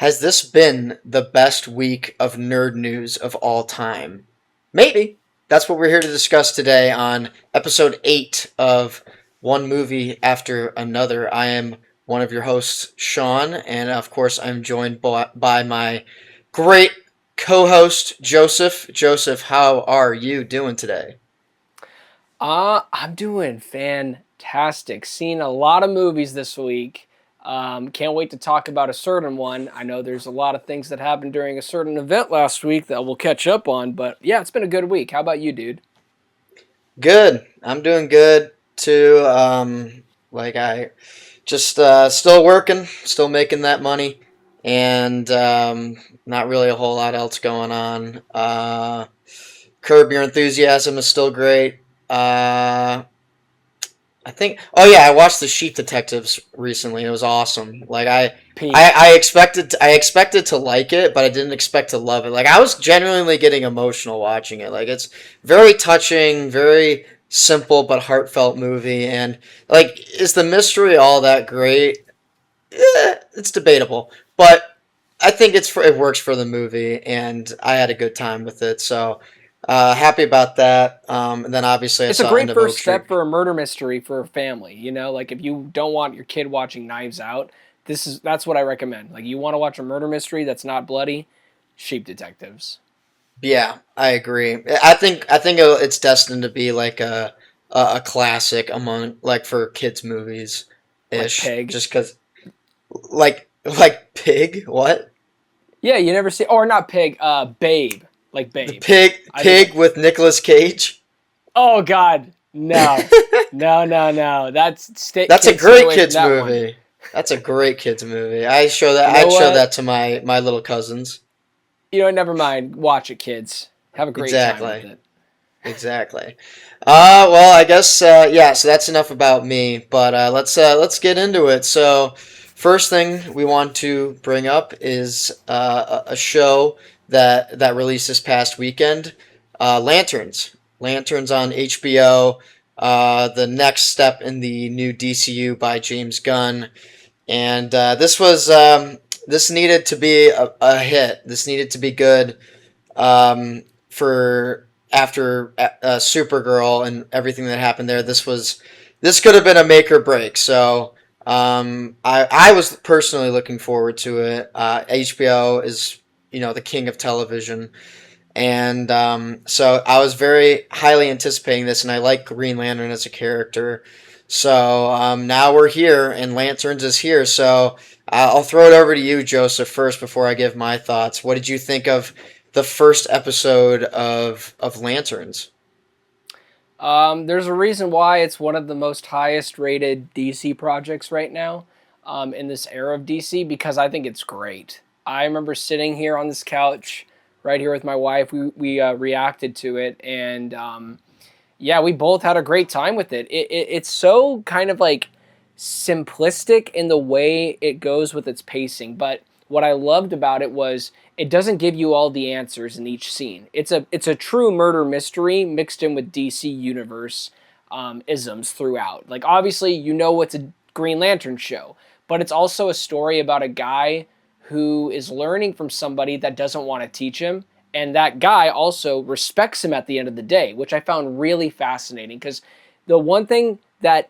has this been the best week of nerd news of all time? Maybe. That's what we're here to discuss today on episode 8 of One Movie After Another. I am one of your hosts, Sean, and of course, I'm joined by my great co-host, Joseph. Joseph, how are you doing today? I'm doing fantastic. Seen a lot of movies this week. Can't wait to talk about a certain one. I know there's a lot of things that happened during a certain event last week that we'll catch up on, but yeah, it's been a good week. How about you, dude? Good. I'm doing good too. I just still working, still making that money, and not really a whole lot else going on. Curb Your Enthusiasm is still great. I think. Oh yeah, I watched The Sheep Detectives recently. It was awesome. Peak. I expected to like it, but I didn't expect to love it. Like I was genuinely getting emotional watching it. Like it's very touching, very simple but heartfelt movie. And like, is the mystery all that great? It's debatable, but I think it works for the movie, and I had a good time with it. So happy about that. And then obviously I It's a saw End great of Oak first Street. step for a murder mystery for a family. Like if you don't want your kid watching Knives Out, that's what I recommend. Like you want to watch a murder mystery that's not bloody, Sheep Detectives. Yeah, I agree. It's destined to be like a classic among like for kids movies Like ish. Peg. Just because like Pig, what? Yeah, you never see, or not Pig, Babe. Like The Babe. I think pig with Nicolas Cage. Oh God, no, no, no, no. That's a Kids, stay great away from kids that one. movie. That's a great kids movie. You know I'd show what? that to my little cousins. Never mind. Watch it, kids. Have a great time with Exactly. it. Exactly. Well, I guess yeah. So that's enough about me. But let's get into it. So, first thing we want to bring up is a show that released this past weekend. Lanterns. Lanterns on HBO. The next step in the new DCU by James Gunn, and this needed to be a hit. This needed to be good for after Supergirl and everything that happened there. This could have been a make or break. So I was personally looking forward to it. HBO is the king of television, and so I was very highly anticipating this, and I like Green Lantern as a character. So now we're here, and Lanterns is here. So I'll throw it over to you, Joseph, first before I give my thoughts. What did you think of the first episode of Lanterns? There's a reason why it's one of the most highest rated DC projects right now, in this era of DC, because I think it's great. I remember sitting here on this couch right here with my wife. We reacted to it, and yeah, we both had a great time with it. It's so kind of like simplistic in the way it goes with its pacing, but what I loved about it was it doesn't give you all the answers in each scene. It's a true murder mystery mixed in with DC universe isms throughout. Like obviously it's a Green Lantern show, but it's also a story about a guy who is learning from somebody that doesn't want to teach him, and that guy also respects him at the end of the day, which I found really fascinating. Because the one thing that,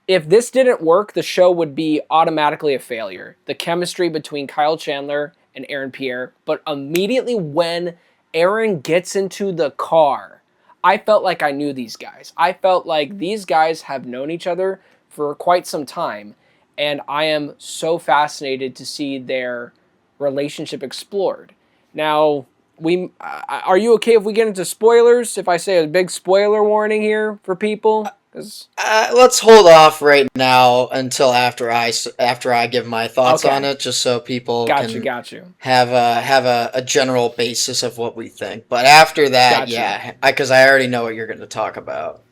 if this didn't work, the show would be automatically a failure. The chemistry between Kyle Chandler and Aaron Pierre, but immediately when Aaron gets into the car, I felt like I knew these guys. I felt like these guys have known each other for quite some time, and I am so fascinated to see their relationship explored. Now, are you okay if we get into spoilers? If I say a big spoiler warning here for people? 'Cause Let's hold off right now until after I give my thoughts on okay, it, just so people can got you, have a general basis of what we think. But after that, got you. yeah, because I already know what you're going to talk about.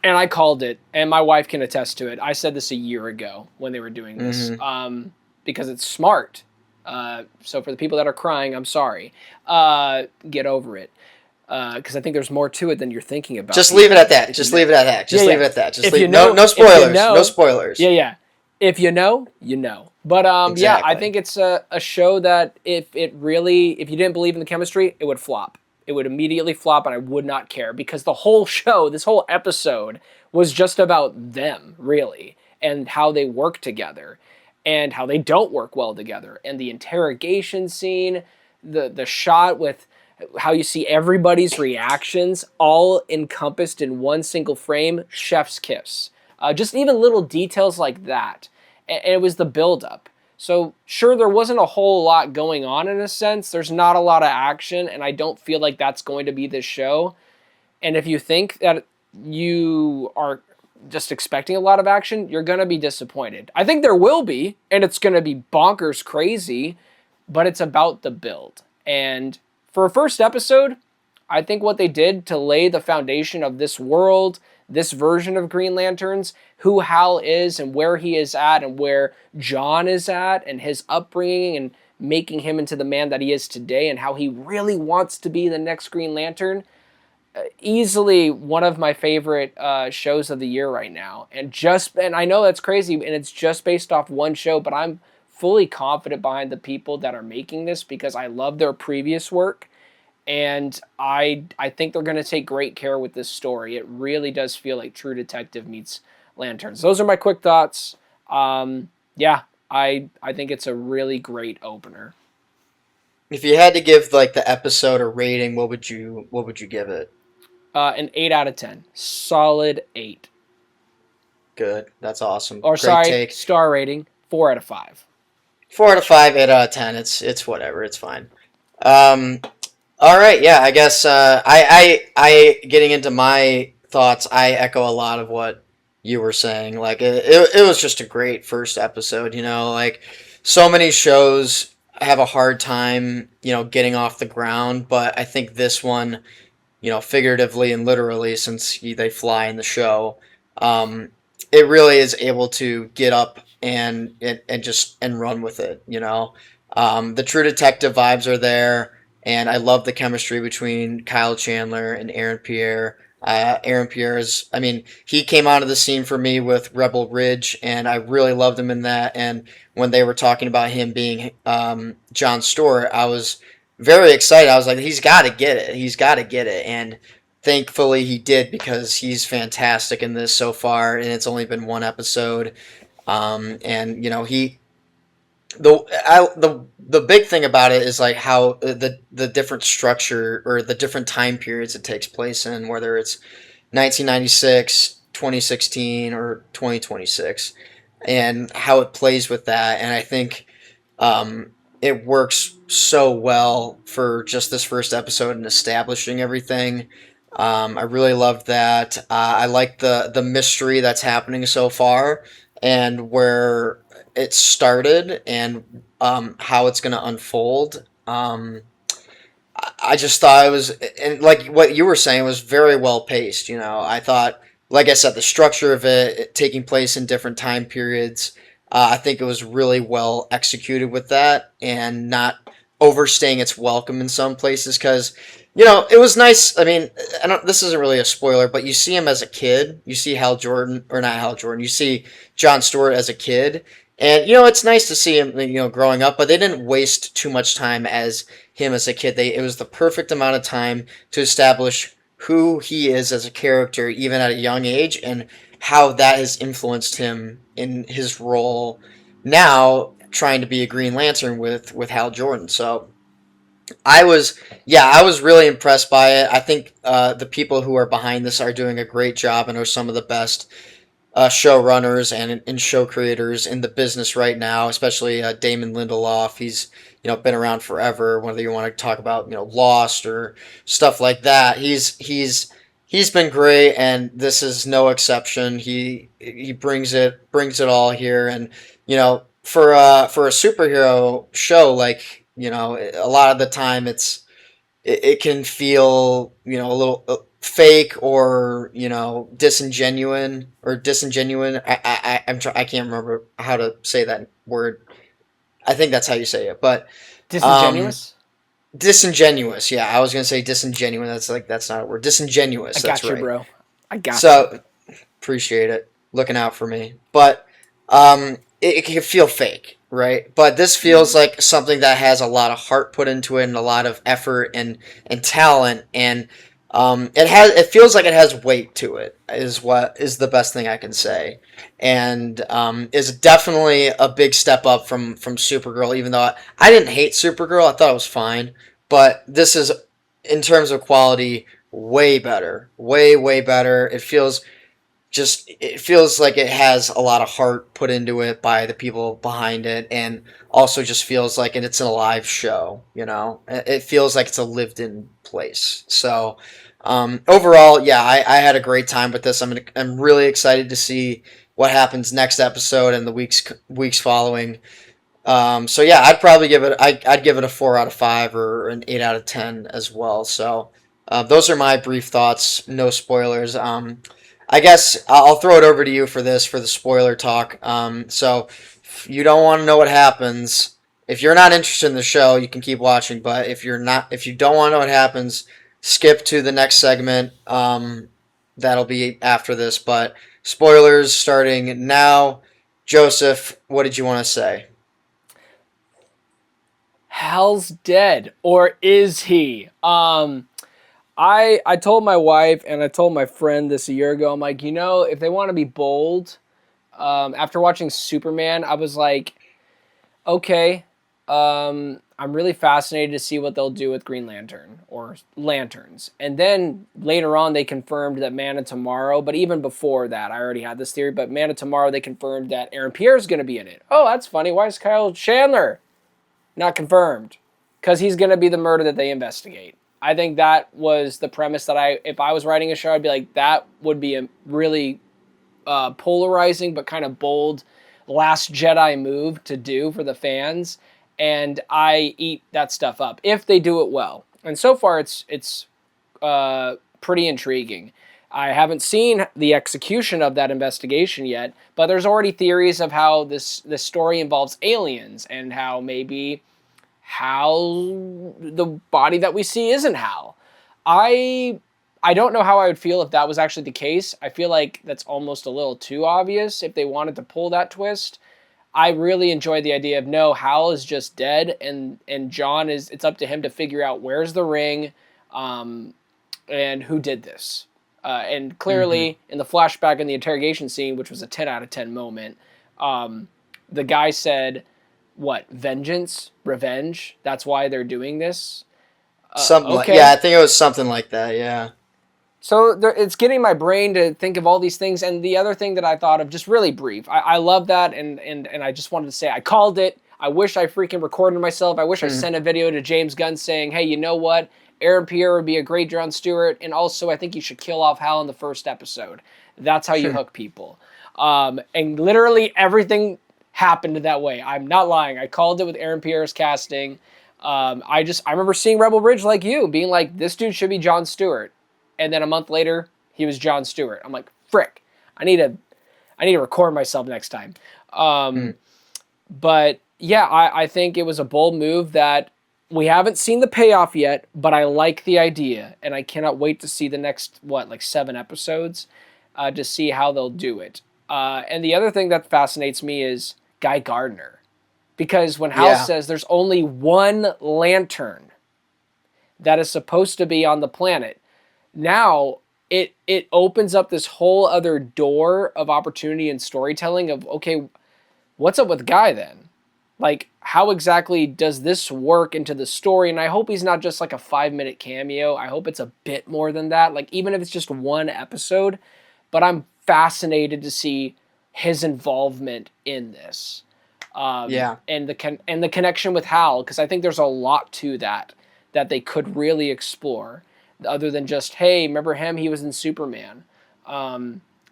And I called it, and my wife can attest to it. I said this a year ago when they were doing this, Hmm. because it's smart. So for the people that are crying, I'm sorry. Get over it, because I think there's more to it than you're thinking about. Just leave it People, at that. if you Just know, leave it at that. yeah, Just leave yeah. it at that. Just If you leave. No, know, no if you spoilers. No know, spoilers. yeah, yeah. If you know, you know. But yeah, I Exactly. think it's a show that if you didn't believe in the chemistry, it would flop. It would immediately flop, and I would not care because the whole show, this whole episode, was just about them, really, and how they work together, and how they don't work well together, and the interrogation scene, the shot with how you see everybody's reactions all encompassed in one single frame, chef's kiss. Just even little details like that. And it was the buildup. So, sure, there wasn't a whole lot going on in a sense. There's not a lot of action, and I don't feel like that's going to be this show. And if you think that you are just expecting a lot of action, you're going to be disappointed. I think there will be, and it's going to be bonkers crazy, but it's about the build. And for a first episode, I think what they did to lay the foundation of this world, this version of Green Lanterns, who Hal is and where he is at and where John is at and his upbringing and making him into the man that he is today and how he really wants to be the next Green Lantern, easily one of my favorite shows of the year right now. And I know that's crazy, and it's just based off one show, but I'm fully confident behind the people that are making this because I love their previous work, and I think they're going to take great care with this story. It really does feel like True Detective meets Lanterns. Those are my quick thoughts. Yeah, I think it's a really great opener. If you had to give like the episode a rating, what would you give it? An 8 out of 10, solid 8. Good. That's awesome. Or Great sorry, take. star rating 4 out of 5. 4 out of 5, 8 out of 10. It's whatever. It's fine. Um, all right. Yeah. I guess I getting into my thoughts. I echo a lot of what you were saying. Like it was just a great first episode. Like so many shows have a hard time, getting off the ground, but I think this one, figuratively and literally, since they fly in the show, um, it really is able to get up and just and run with it. The True Detective vibes are there, and I love the chemistry between Kyle Chandler and Aaron Pierre. Aaron Pierre is, I mean, he came onto the scene for me with Rebel Ridge, and I really loved him in that. And when they were talking about him being John Stewart, I was very excited. I was like, he's got to get it. He's got to get it. And thankfully he did because he's fantastic in this so far, and it's only been one episode. And the big thing about it is like how the different structure or the different time periods it takes place in, whether it's 1996, 2016, or 2026, and how it plays with that. And I think it works so well for just this first episode and establishing everything. I really love that. I like the mystery that's happening so far and where it started and how it's going to unfold. I just thought it was, and like what you were saying, was very well paced. I thought, like I said, the structure of it taking place in different time periods. I think it was really well executed with that, and not overstaying its welcome in some places. Because it was nice. I mean, I don't. This isn't really a spoiler, but you see him as a kid. You see Hal Jordan, or not Hal Jordan. You see John Stewart as a kid, and it's nice to see him, growing up. But they didn't waste too much time as him as a kid. It was the perfect amount of time to establish who he is as a character, even at a young age, and how that has influenced him in his role now, trying to be a Green Lantern with Hal Jordan. So I was really impressed by it. I think the people who are behind this are doing a great job and are some of the best showrunners and show creators in the business right now, especially Damon Lindelof. He's been around forever. Whether you want to talk about Lost or stuff like that, he's been great, and this is no exception. He brings it all here, and for a superhero show, like a lot of the time it can feel a little fake or disingenuine. I can't remember how to say that word. I think that's how you say it, but um, Disingenuous? disingenuous. Yeah, I was gonna say disingenuine. That's not a word. I Disingenuous. That's got you, right. bro. I got you. So appreciate it, looking out for me, but it can feel fake, right? But this feels like something that has a lot of heart put into it and a lot of effort and talent, and it feels like it has weight to it. Is what is the best thing I can say, and is definitely a big step up from Supergirl. Even though I didn't hate Supergirl, I thought it was fine, but this is in terms of quality way better, way better. It feels like it has a lot of heart put into it by the people behind it, and also just feels like it's an alive show. It feels like it's a lived-in place. So overall, yeah, I had a great time with this. I'm really excited to see what happens next episode and the weeks following. So yeah, I'd give it a 4 out of 5 or an 8 out of 10 as well. So those are my brief thoughts. No spoilers. I guess I'll throw it over to you for the spoiler talk. So if you don't want to know what happens, if you're not interested in the show, you can keep watching. But if you don't want to know what happens, skip to the next segment. That'll be after this. But spoilers starting now. Joseph, what did you want to say? Hal's dead, or is he? I told my wife and I told my friend this a year ago. I'm like, if they want to be bold, after watching Superman, I was like, okay, I'm really fascinated to see what they'll do with Green Lantern or lanterns. And then later on, they confirmed that Man of Tomorrow. But even before that, I already had this theory. But Man of Tomorrow, they confirmed that Aaron Pierre is going to be in it. Oh, that's funny. Why is Kyle Chandler not confirmed? Because he's going to be the murder that they investigate. I think that was the premise that if I was writing a show, I'd be like, that would be a really polarizing but kind of bold Last Jedi move to do for the fans. And I eat that stuff up if they do it well. And so far, it's pretty intriguing. I haven't seen the execution of that investigation yet, but there's already theories of how this story involves aliens and how maybe Hal, the body that we see, isn't Hal. I don't know how I would feel if that was actually the case. I feel like that's almost a little too obvious if they wanted to pull that twist. I really enjoyed the idea of no, Hal is just dead, and John it's up to him to figure out where's the ring, and who did this. And clearly, in the flashback in the interrogation scene, which was a 10 out of 10 moment, the guy said, what, vengeance, revenge? That's why they're doing this? Okay. Yeah, I think it was something like that, yeah. So it's getting my brain to think of all these things. And the other thing that I thought of, just really brief, I love that, and I just wanted to say I called it. I wish I freaking recorded myself. I wish I sent a video to James Gunn saying, hey, you know what? Aaron Pierre would be a great John Stewart, and also I think you should kill off Hal in the first episode. That's how you hook people. And literally everything happened that way. I'm not lying. I called it with Aaron Pierre's casting. I remember seeing Rebel Ridge like you, being like, this dude should be John Stewart. And then a month later, he was John Stewart. I'm like, frick, I need to record myself next time. But yeah, I think it was a bold move that we haven't seen the payoff yet, but I like the idea, and I cannot wait to see the next, 7 episodes to see how they'll do it. And the other thing that fascinates me is Guy Gardner. Because when Hal says there's only one lantern that is supposed to be on the planet, now it opens up this whole other door of opportunity and storytelling of, okay, what's up with Guy then? Like, how exactly does this work into the story? And I hope he's not just like a 5-minute cameo. I hope it's a bit more than that. Like, even if it's just one episode. But I'm fascinated to see his involvement in this. And the connection with Hal, because I think there's a lot to that they could really explore, other than just, hey, remember him? He was in Superman.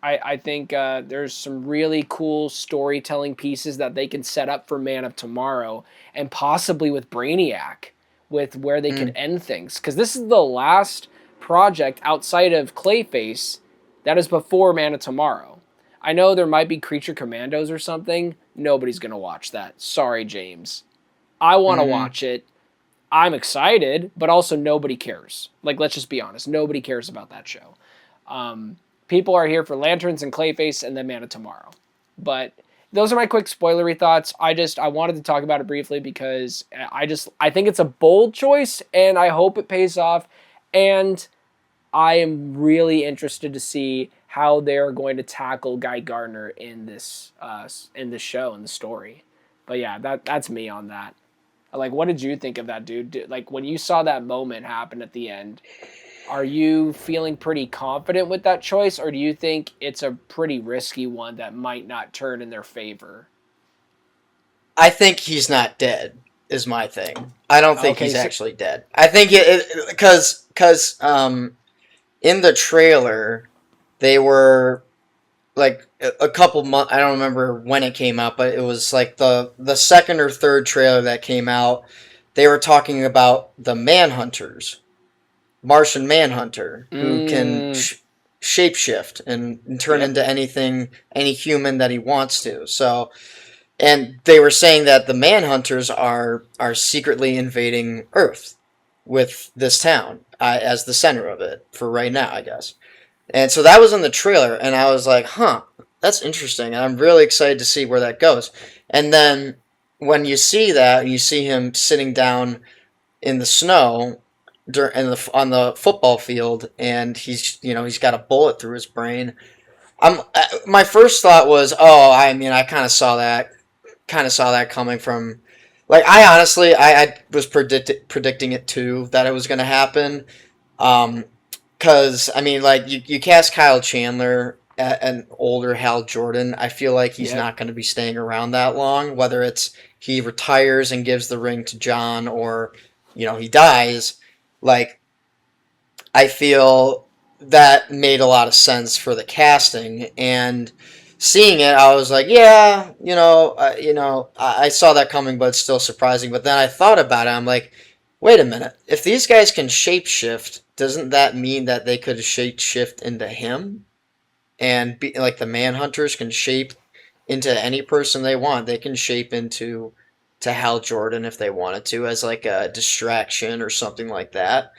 I think there's some really cool storytelling pieces that they can set up for Man of Tomorrow, and possibly with Brainiac, with where they could end things. Because this is the last project outside of Clayface that is before Man of Tomorrow. I know there might be Creature Commandos or something. Nobody's going to watch that. Sorry, James. I want to watch it. I'm excited, but also nobody cares. Like, let's just be honest. Nobody cares about that show. People are here for Lanterns and Clayface and then Man of Tomorrow. But those are my quick spoilery thoughts. I wanted to talk about it briefly because I think it's a bold choice and I hope it pays off. And I am really interested to see how they're going to tackle Guy Gardner in this show, in the story. But yeah, that's me on that. Like, what did you think of that, dude? Like, when you saw that moment happen at the end, are you feeling pretty confident with that choice, or do you think it's a pretty risky one that might not turn in their favor? I think he's not dead. Is my thing. I don't think Okay, he's so actually dead. I think it because in the trailer they were like a couple months. I don't remember when it came out, but it was like the second or third trailer that came out. They were talking about the Manhunters, Martian Manhunter, who can mm, shapeshift and turn yep, into anything, any human that he wants to. So, and they were saying that the Manhunters are secretly invading Earth with this town as the center of it for right now, I guess. And so that was in the trailer, and I was like, huh, that's interesting. And I'm really excited to see where that goes. And then when you see that, you see him sitting down in the snow on the football field, and he's got a bullet through his brain. My first thought was, oh, I mean, I kind of saw that coming from, like, I honestly, I was predicting it too, that it was going to happen. Um, because I mean, like, you cast Kyle Chandler an older Hal Jordan. I feel like he's yep. not going to be staying around that long. Whether it's he retires and gives the ring to John, or he dies. Like, I feel that made a lot of sense for the casting, and seeing it, I was like, yeah, I saw that coming, but it's still surprising. But then I thought about it. I'm like, wait a minute. If these guys can shapeshift, doesn't that mean that they could shapeshift into him? And be like the Manhunters can shape into any person they want. They can shape into to Hal Jordan if they wanted to, as like a distraction or something like that.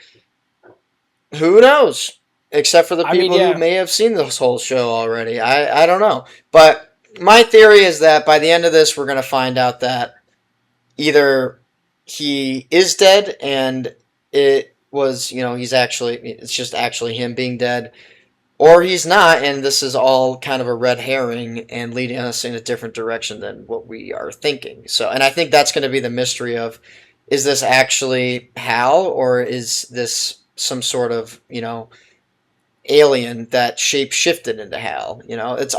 Who knows? Except for the I mean, people who yeah. may have seen this whole show already. I don't know. But my theory is that by the end of this, we're going to find out that either he is dead and it was, it's just actually him being dead, or he's not, and this is all kind of a red herring and leading us in a different direction than what we are thinking. So, and I think that's going to be the mystery of, is this actually Hal, or is this some sort of, alien that shape shifted into Hal? It's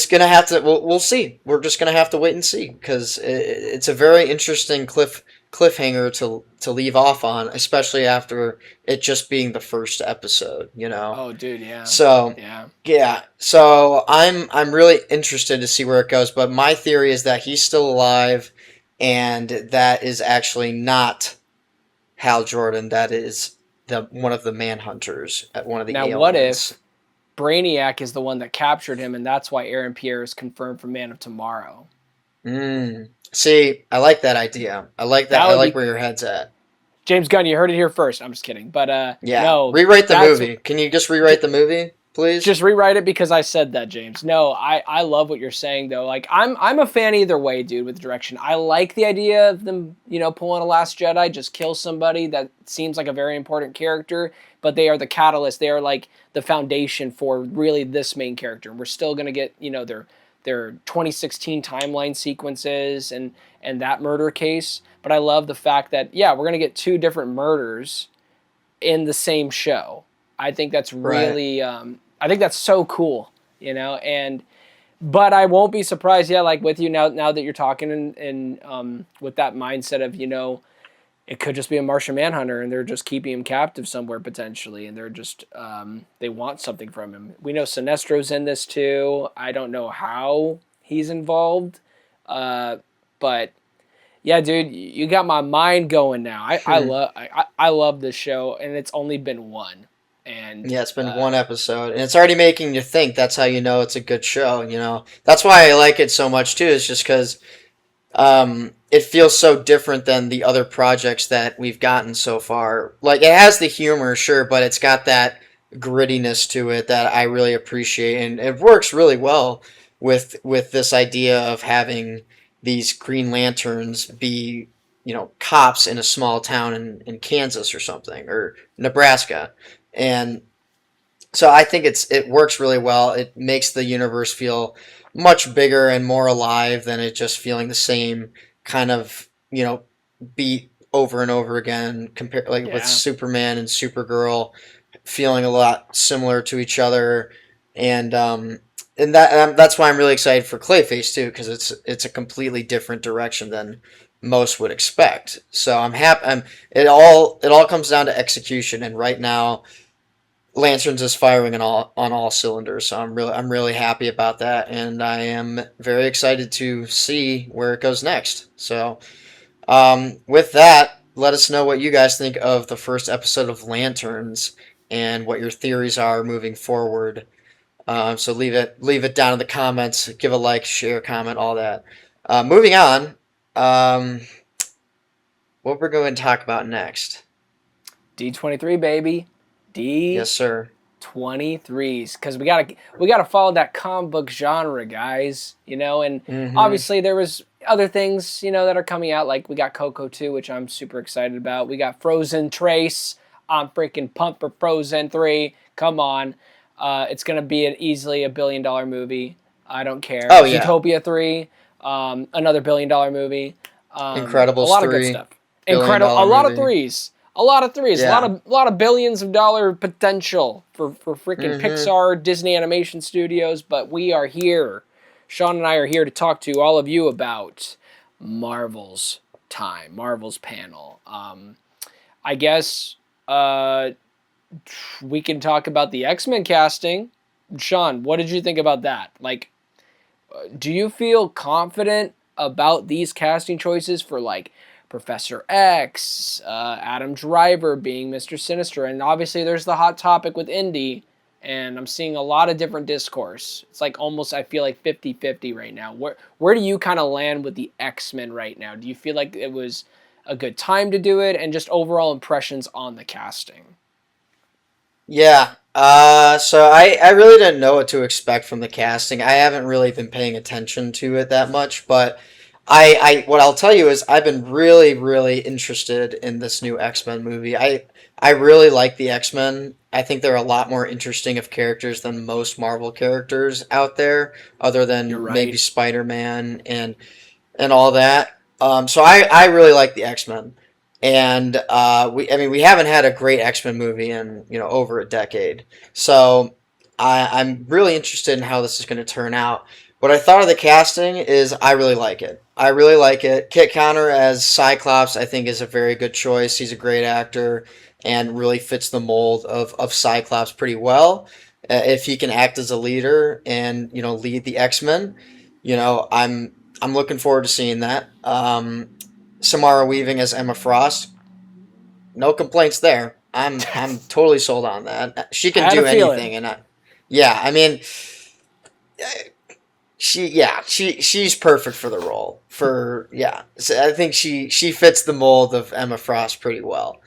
gonna have to. We'll see. We're just gonna have to wait and see, because it's a very interesting cliffhanger to leave off on, especially after it just being the first episode. Oh, dude, yeah, So yeah. yeah, so I'm really interested to see where it goes. But my theory is that he's still alive, and that is actually not Hal Jordan. That is the one of the Manhunters, one of the Now, what aliens. if Brainiac is the one that captured him, and that's why Aaron Pierre is confirmed for Man of Tomorrow? See, I like that idea. I like that. That I would like be where your head's at. James Gunn. You heard it here first. I'm just kidding, but Yeah, no, rewrite the that's movie. Can you just rewrite the movie, please? just rewrite it because I said that, James. No, I love what you're saying though. Like I'm a fan either way, dude, with direction. I like the idea of them, pulling a Last Jedi, just kill somebody that seems like a very important character, but they are the catalyst. They are like the foundation for really this main character. And we're still gonna get, their 2016 timeline sequences and that murder case. But I love the fact that, yeah, we're gonna get two different murders in the same show. I think that's Right. really, I think that's so cool, and but I won't be surprised. Yeah, like with you now that you're talking and with that mindset of it could just be a Martian Manhunter and they're just keeping him captive somewhere potentially, and they're just they want something from him. We know Sinestro's in this too. I don't know how he's involved, but yeah, dude, you got my mind going now. I love this show, and it's only been one, and Yeah, it's been one episode, and it's already making you think. That's how you know it's a good show. That's why I like it so much too. It's just because it feels so different than the other projects that we've gotten so far. Like, it has the humor, sure, but it's got that grittiness to it that I really appreciate, and it works really well. with this idea of having these Green Lanterns be, cops in a small town in Kansas or something, or Nebraska. And so I think it works really well. It makes the universe feel much bigger and more alive than it just feeling the same kind of, beat over and over again, compare like with Yeah. Superman and Supergirl feeling a lot similar to each other. And that's why I'm really excited for Clayface too, because it's a completely different direction than most would expect. So I'm happy. It all comes down to execution, and right now Lanterns is firing on all cylinders. So I'm really happy about that, and I am very excited to see where it goes next. So with that, let us know what you guys think of the first episode of Lanterns and what your theories are moving forward. So leave it down in the comments. Give a like, share, comment, all that. Moving on, um, what we're going to talk about next? D23 baby. Yes, sir. D23s, because we gotta follow that comic book genre, guys. And Mm-hmm. obviously there was other things that are coming out. Like we got Coco 2, which I'm super excited about. We got Frozen Trace. I'm freaking pumped for Frozen 3. Come on, it's gonna be easily $1 billion movie. I don't care. Oh yeah, Zootopia 3, another $1 billion movie. A Incredibles lot of good 3, stuff. billion Incredible. A dollar lot of movie. threes. A lot of threes. Yeah. A lot of billions of dollar potential for freaking Mm-hmm. Pixar, Disney Animation Studios. But we are here. Sean and I are here to talk to all of you about Marvel's time, Marvel's panel. I guess we can talk about the X-Men casting. Sean, what did you think about that? Like, do you feel confident about these casting choices for like Professor X, Adam Driver being Mr. Sinister, and obviously there's the hot topic with Indy, and I'm seeing a lot of different discourse. It's like almost I feel like 50-50 right now. Where do you kind of land with the X-Men right now? Do you feel like it was a good time to do it, and just overall impressions on the casting? Yeah. So I really didn't know what to expect from the casting. I haven't really been paying attention to it that much, but what I'll tell you is I've been really, really interested in this new X-Men movie. I really like the X-Men. I think they're a lot more interesting of characters than most Marvel characters out there, other You're than maybe right. Spider-Man and all that. So I really like the X Men, and we haven't had a great X Men movie in over a decade. So I'm really interested in how this is going to turn out. What I thought of the casting is I really like it. I really like it. Kit Connor as Cyclops, I think, is a very good choice. He's a great actor and really fits the mold of Cyclops pretty well. If he can act as a leader and lead the X Men, I'm looking forward to seeing that. Samara Weaving as Emma Frost, no complaints there. I'm totally sold on that. She I can had a do feeling. anything, and yeah, I mean, she's perfect for the role. So I think she fits the mold of Emma Frost pretty well,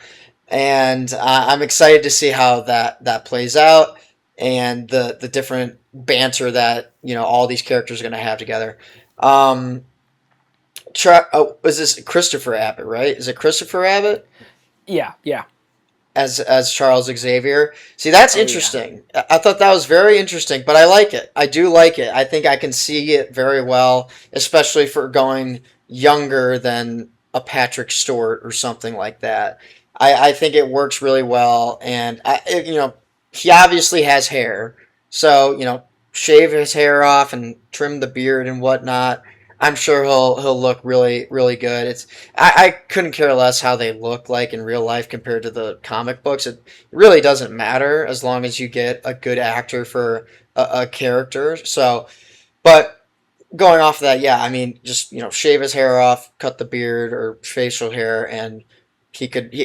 and I'm excited to see how that plays out and the different banter that all these characters are going to have together. Um, is this Christopher Abbott, right? Is it Christopher Abbott Yeah, yeah. as Charles Xavier? See, that's Oh yeah. interesting. I thought that was very interesting, but I like it. I do like it. I think I can see it very well, especially for going younger than a Patrick Stewart or something like that. I think it works really well, and he obviously has hair, so shave his hair off and trim the beard and whatnot. I'm sure he'll look really really good. I couldn't care less how they look like in real life compared to the comic books. It really doesn't matter as long as you get a good actor for a character. So, but going off of that, yeah, I mean, just shave his hair off, cut the beard or facial hair, and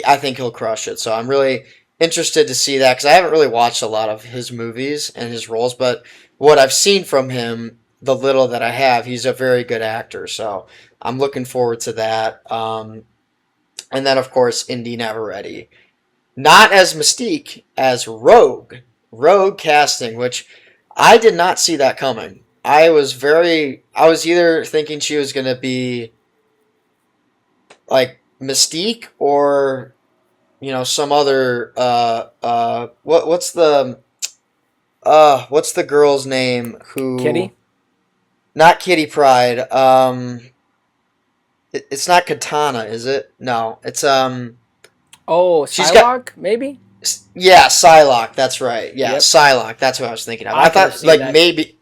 I think he'll crush it. So I'm really interested to see that because I haven't really watched a lot of his movies and his roles, but what I've seen from him, the little that I have, he's a very good actor. So I'm looking forward to that. And then of course Indy Navarrete, not as Mystique as Rogue. Rogue casting, which I did not see that coming. I was either thinking she was gonna be like Mystique or some other what's the girl's name who Kitty. not Kitty Pride. It's not Katana, is it? No, it's Oh, she's got Psylocke, maybe. yeah, Psylocke. That's right. Yeah, Yep, Psylocke. That's what I was thinking of. I I could have thought seen like that. maybe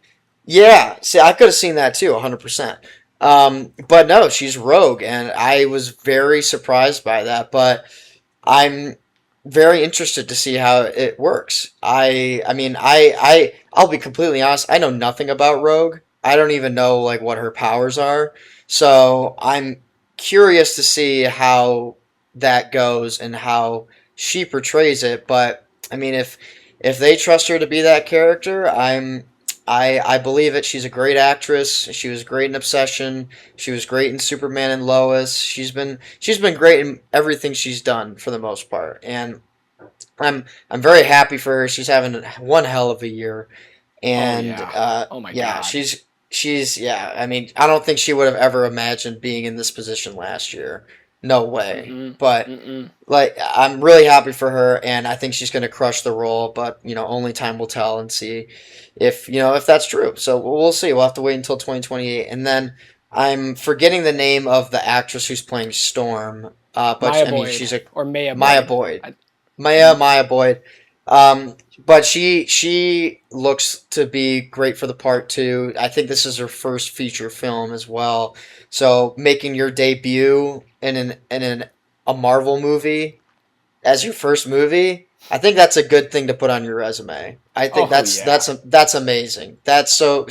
yeah. See, I could have seen that too, 100%. But no, she's Rogue, and I was very surprised by that. But I'm very interested to see how it works. I'll be completely honest. I know nothing about Rogue. I don't even know like what her powers are. So I'm curious to see how that goes and how she portrays it. But I mean, if they trust her to be that character, I believe it. She's a great actress. She was great in Obsession. She was great in Superman and Lois. She's been great in everything she's done for the most part, and I'm very happy for her. She's having one hell of a year, Oh and yeah. Oh my yeah, God. she's yeah. I mean, I don't think she would have ever imagined being in this position last year. No way. Mm-mm. But Mm-mm. like, I'm really happy for her, and I think she's going to crush the role. But only time will tell, and see if that's true. So we'll see. We'll have to wait until 2028, and then I'm forgetting the name of the actress who's playing Storm. But Maya I mean, Boyd she's a or Maya Maya Boyd. Boyd. I, Maya mhm. Maya Boyd. But she looks to be great for the part too. I think this is her first feature film as well. So making your debut in a Marvel movie as your first movie, I think that's a good thing to put on your resume. I think Oh that's yeah. that's amazing. That's so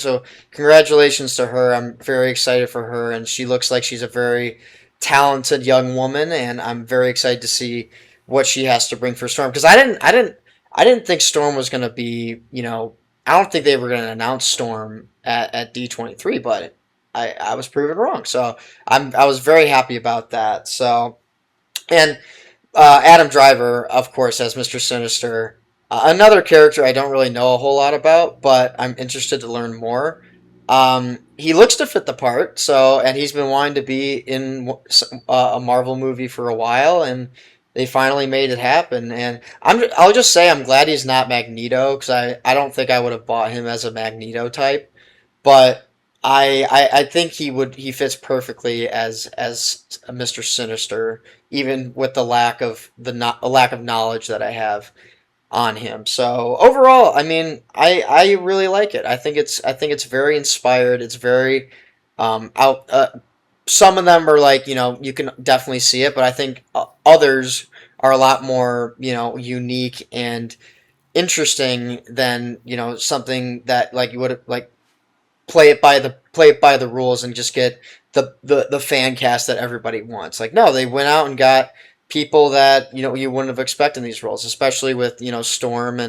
congratulations to her. I'm very excited for her, and she looks like she's a very talented young woman, and I'm very excited to see what she has to bring for Storm, because I didn't think Storm was going to be, I don't think they were going to announce Storm at D23, but I was proven wrong. So I was very happy about that. So, and Adam Driver, of course, as Mr. Sinister. Another character I don't really know a whole lot about, but I'm interested to learn more. He looks to fit the part, and he's been wanting to be in a Marvel movie for a while, and they finally made it happen. And I'll just say I'm glad he's not Magneto, because I don't think I would have bought him as a Magneto type, but I think he fits perfectly as Mr. Sinister, even with the lack of a lack of knowledge that I have on him. So overall, I mean, I really like it. I think it's very inspired. It's very out. Some of them are like, you can definitely see it, but I think others are a lot more unique and interesting than something that like you would like play it by the rules and just get the fan cast that everybody wants. Like, no, they went out and got people that you wouldn't have expected in these roles, especially with Storm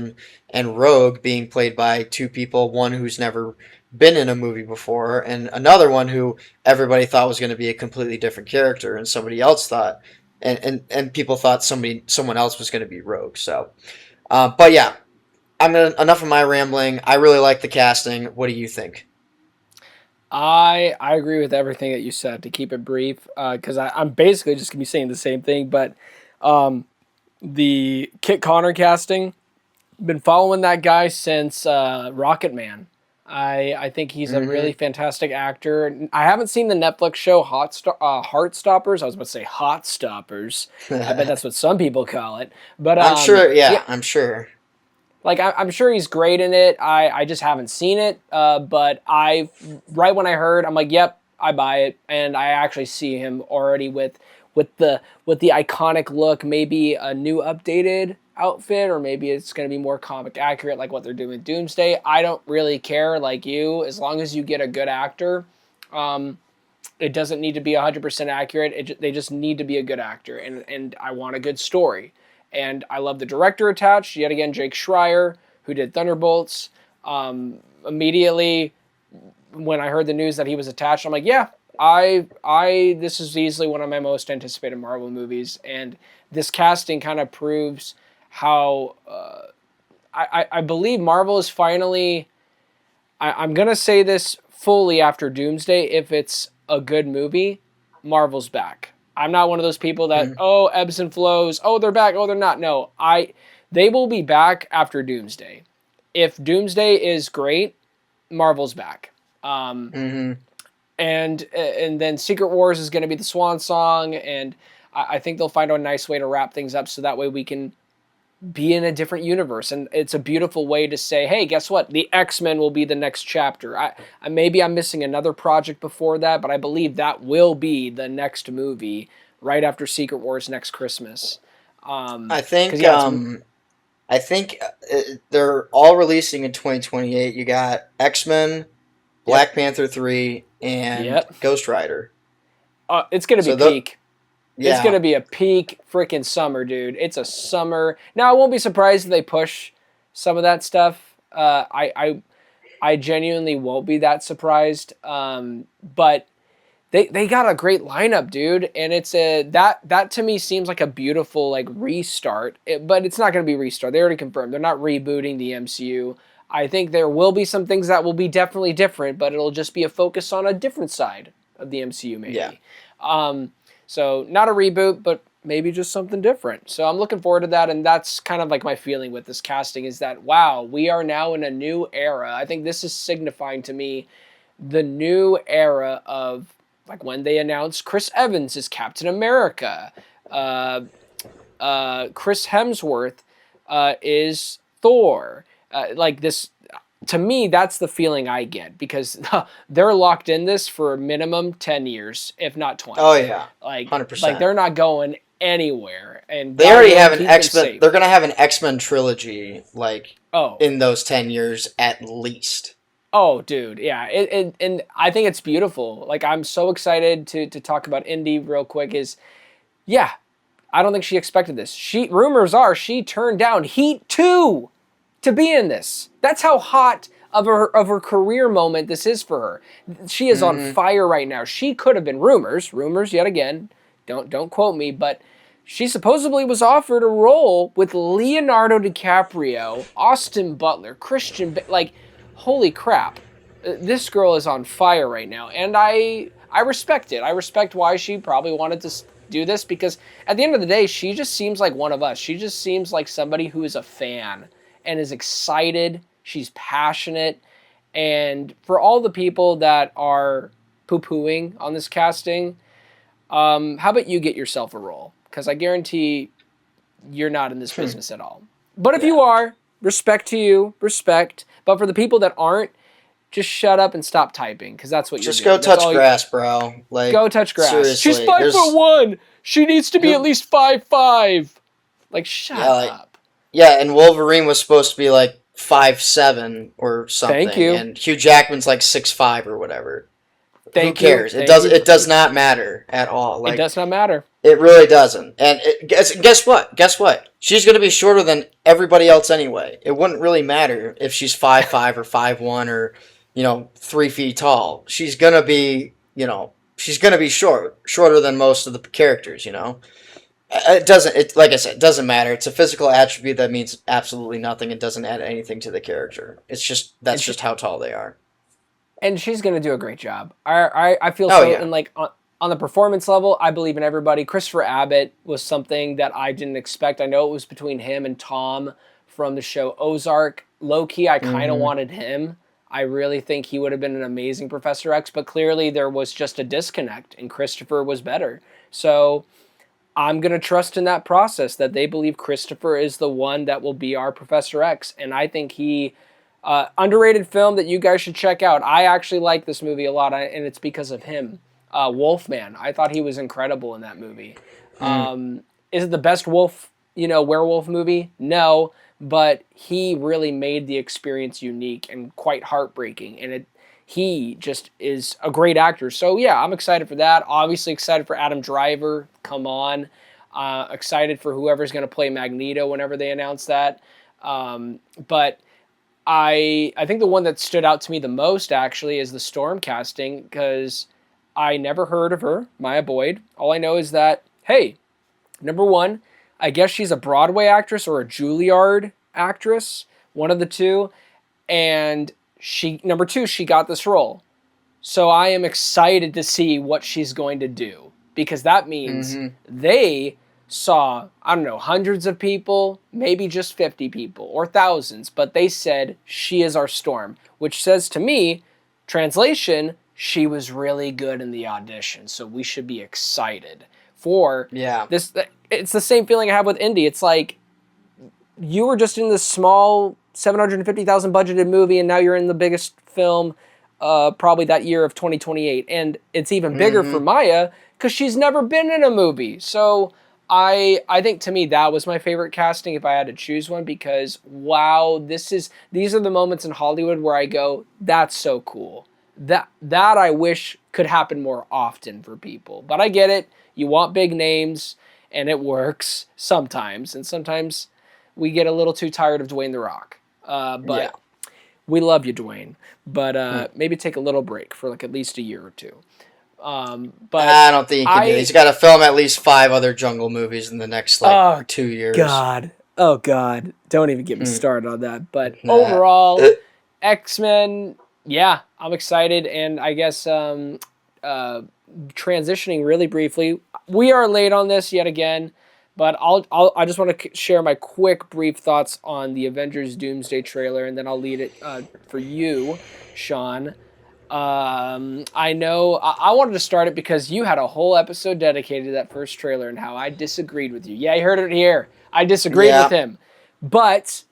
and Rogue being played by two people, one who's never been in a movie before, and another one who everybody thought was going to be a completely different character, and somebody else thought, and people thought someone else was going to be Rogue. So, but yeah, enough of my rambling. I really like the casting. What do you think? I agree with everything that you said. To keep it brief, because I'm basically just gonna be saying the same thing. But um, the Kit Connor casting, been following that guy since Rocket Man. I think he's a really Hmm. fantastic actor. I haven't seen the Netflix show Heartstoppers. I was about to say Hot Stoppers. I bet that's what some people call it. But I'm sure. yeah, Yeah, I'm sure. like I'm sure he's great in it. I just haven't seen it. But I right when I heard, I'm like, yep, I buy it, and I actually see him already with the iconic look. Maybe a new updated outfit, or maybe it's going to be more comic accurate, like what they're doing with Doomsday. I don't really care, like you, as long as you get a good actor. It doesn't need to be 100% accurate. They just need to be a good actor, and I want a good story. And I love the director attached. Yet again, Jake Schreier, who did Thunderbolts. Immediately when I heard the news that he was attached, I'm like, yeah, I this is easily one of my most anticipated Marvel movies, and this casting kind of proves how I believe Marvel is finally I'm going to say this fully after Doomsday. If it's a good movie, Marvel's back. I'm not one of those people that, Mm. oh, ebbs and flows. Oh, they're back. Oh, they're not. No, they will be back after Doomsday. If Doomsday is great, Marvel's back. Hmm. And then Secret Wars is going to be the swan song, and I think they'll find a nice way to wrap things up so that way we can be in a different universe. And it's a beautiful way to say, hey, guess what? The X-Men will be the next chapter. Maybe I'm missing another project before that, but I believe that will be the next movie right after Secret Wars next Christmas. I Because think yeah, it's I think they're all releasing in 2028. You got X-Men, yep, Black Panther 3, and yep. Ghost Rider. It's gonna be So the peak. It's yeah, gonna be a peak freaking summer, dude. It's a summer. Now I won't be surprised if they push some of that stuff. I genuinely won't be that surprised. But they got a great lineup, dude, and it's a that to me seems like a beautiful like restart. But it's not gonna be restart. They already confirmed they're not rebooting the MCU. I think there will be some things that will be definitely different, but it'll just be a focus on a different side of the MCU, yeah. maybe. Um, so not a reboot, but maybe just something different. So I'm looking forward to that, and that's kind of like my feeling with this casting is that wow, we are now in a new era. I think this is signifying to me the new era of like when they announced Chris Evans as Captain America, uh, Chris Hemsworth is Thor. Like this, to me, that's the feeling I get because they're locked in this for a minimum 10 years, if not Oh 20. yeah, Like, 100%. they're not going anywhere, and They God already willing, have an keep them X-Men. safe. They're gonna have an X-Men trilogy like Oh, in those 10 years at least. oh, dude, yeah, and I think it's beautiful. Like, I'm so excited to talk about Indy real quick. Is yeah, I don't think she expected this. Rumors are she turned down Heat 2 to be in this. That's how hot of her career moment this is for her. She is on Hmm. fire right now. She could have been rumors yet again. Don't quote me, but she supposedly was offered a role with Leonardo DiCaprio, Austin Butler, like holy crap. This girl is on fire right now, and I respect it. I respect why she probably wanted to do this because at the end of the day, she just seems like one of us. She just seems like somebody who is a fan and is excited. She's passionate. And for all the people that are poo pooing on this casting, how about you get yourself a role? Because I guarantee you're not in this business at all. But if Yeah. you are, respect to you, respect. But for the people that aren't, just shut up and stop typing because that's what you're Just go doing. That's touch all. grass, bro. Go Like touch grass. She's seriously, 5'1". She needs to be at who least 5'5". Like, yeah, shut like up. yeah, and Wolverine was supposed to be like 5'7" or Thank something, you. and Hugh Jackman's like 6'5" or whatever. Who Thank you. cares? It Thank does you. it does not matter at all. It Like does not matter. it really doesn't. And guess what? Guess what? She's going to be shorter than everybody else anyway. It wouldn't really matter if she's 5'5" or 5'1" or 3 feet tall. She's going to be she's going to be shorter than most of the characters. It doesn't. It like I said, it doesn't matter. It's a physical attribute that means absolutely nothing. It doesn't add anything to the character. It's just And that's she just how tall they are. and she's gonna do a great job. I feel Oh so yeah. and like on the performance level, I believe in everybody. Christopher Abbott was something that I didn't expect. I know it was between him and Tom from the show Ozark. Low key, I kind of Hmm. wanted him. I really think he would have been an amazing Professor X, but clearly there was just a disconnect, and Christopher was better. So I'm going to trust in that process that they believe Christopher is the one that will be our Professor X. And I think underrated film that you guys should check out. I actually like this movie a lot, and it's because of him. Wolfman. I thought he was incredible in that movie. Mm. Is it the best werewolf movie? No, but he really made the experience unique and quite heartbreaking. And he just is a great actor. So yeah, I'm excited for that. Obviously excited for Adam Driver. Come on. Excited for whoever's going to play Magneto whenever they announce that. But I think the one that stood out to me the most actually is the Storm casting because I never heard of her, Maya Boyd. All I know is that, hey, number one, I guess she's a Broadway actress or a Juilliard actress, one of the two. And number two, she got this role. So I am excited to see what she's going to do, because that means they saw, I don't know, hundreds of people, maybe just 50 people or thousands, but they said she is our Storm, which says to me, translation, she was really good in the audition. So we should be excited for this. It's the same feeling I have with Indy. It's like you were just in this small 750,000 budgeted movie, and now you're in the biggest film probably that year of 2028. And it's even bigger for Maya because she's never been in a movie. So I think to me that was my favorite casting if I had to choose one, because wow, these are the moments in Hollywood where I go, that's so cool. That I wish could happen more often for people. But I get it. You want big names, and it works sometimes. And sometimes we get a little too tired of Dwayne The Rock. But we love you, Dwayne. But maybe take a little break for like at least a year or two. But I don't think he can do it. He's got to film at least 5 other Jungle movies in the next 2 years. Oh God, don't even get me started on that. But overall, X-Men, yeah, I'm excited. And I guess transitioning really briefly, we are late on this yet again, but I just want to share my quick brief thoughts on the Avengers Doomsday trailer, and then I'll lead it for you, Sean. I know I wanted to start it because you had a whole episode dedicated to that first trailer and how I disagreed with you. Yeah, you heard it here. I disagreed with him. But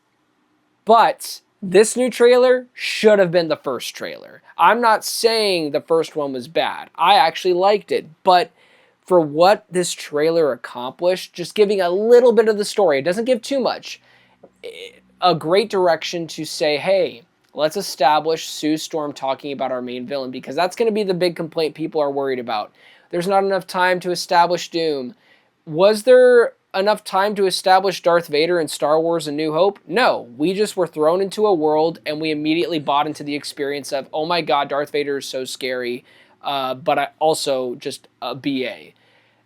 this new trailer should have been the first trailer. I'm not saying the first one was bad. I actually liked it. But for what this trailer accomplished, just giving a little bit of the story, it doesn't give too much, a great direction to say, hey, let's establish Sue Storm talking about our main villain, because that's going to be the big complaint people are worried about. There's not enough time to establish Doom. Was there enough time to establish Darth Vader in Star Wars A New Hope? No. We just were thrown into a world and we immediately bought into the experience of, oh my God, Darth Vader is so scary, but I also just a BA.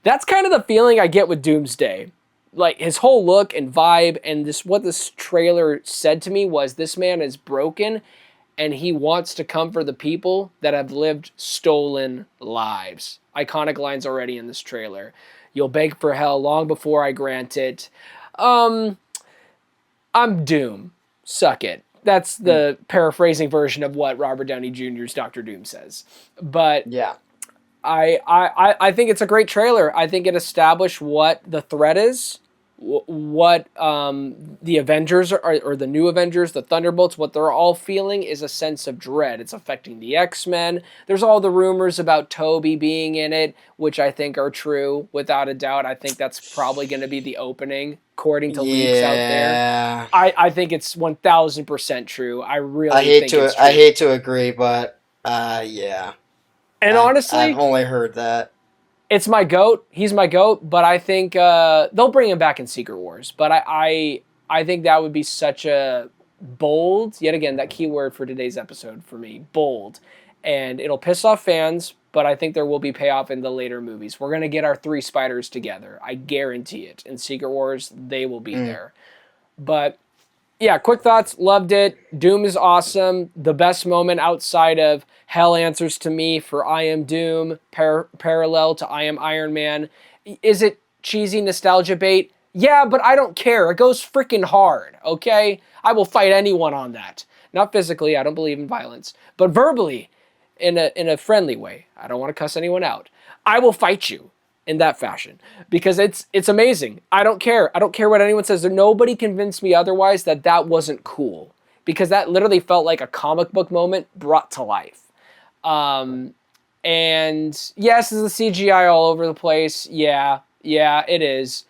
That's kind of the feeling I get with Doomsday. Like his whole look and vibe, and what this trailer said to me was, this man is broken and he wants to come for the people that have lived stolen lives. Iconic lines already in this trailer. You'll beg for hell long before I grant it. I'm Doom. Suck it. That's the paraphrasing version of what Robert Downey Jr.'s Dr. Doom says. But yeah, I think it's a great trailer. I think it established what the threat is, what the Avengers or the new Avengers, the Thunderbolts, what they're all feeling is a sense of dread. It's affecting the X-Men. There's all the rumors about Toby being in it, which I think are true without a doubt. I think that's probably going to be the opening, according to leaks out there. I think it's 1,000% true. I hate to agree, but yeah. And honestly, I've only heard that. It's my GOAT. He's my GOAT, but I think they'll bring him back in Secret Wars. But I think that would be such a bold, yet again, that key word for today's episode for me, bold. And it'll piss off fans, but I think there will be payoff in the later movies. We're going to get our 3 spiders together. I guarantee it. In Secret Wars, they will be there. But yeah, quick thoughts. Loved it. Doom is awesome. The best moment outside of Hell Answers to Me for I Am Doom, parallel to I Am Iron Man. Is it cheesy nostalgia bait? Yeah, but I don't care. It goes freaking hard, okay? I will fight anyone on that. Not physically. I don't believe in violence. But verbally, in a friendly way. I don't want to cuss anyone out. I will fight you in that fashion, because it's amazing. I don't care. I don't care what anyone says. Nobody convinced me otherwise that wasn't cool, because that literally felt like a comic book moment brought to life. And yes, is the CGI all over the place? Yeah, it is.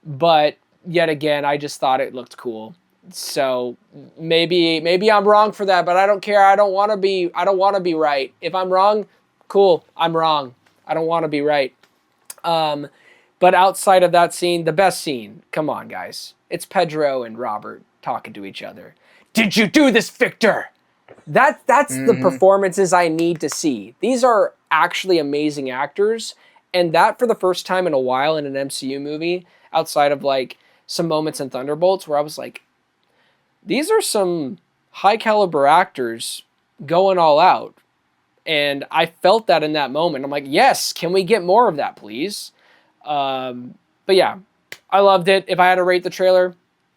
But yet again, I just thought it looked cool. So maybe I'm wrong for that, but I don't care. I don't want to be right. If I'm wrong, cool. I'm wrong. I don't want to be right. But outside of that scene, the best scene, come on guys, it's Pedro and Robert talking to each other. Did you do this, Victor? That's the performances I need to see. These are actually amazing actors, and that for the first time in a while in an MCU movie, outside of like some moments in Thunderbolts where I was like, these are some high caliber actors going all out. And I felt that in that moment. I'm like, yes, can we get more of that, please? But yeah, I loved it. If I had to rate the trailer,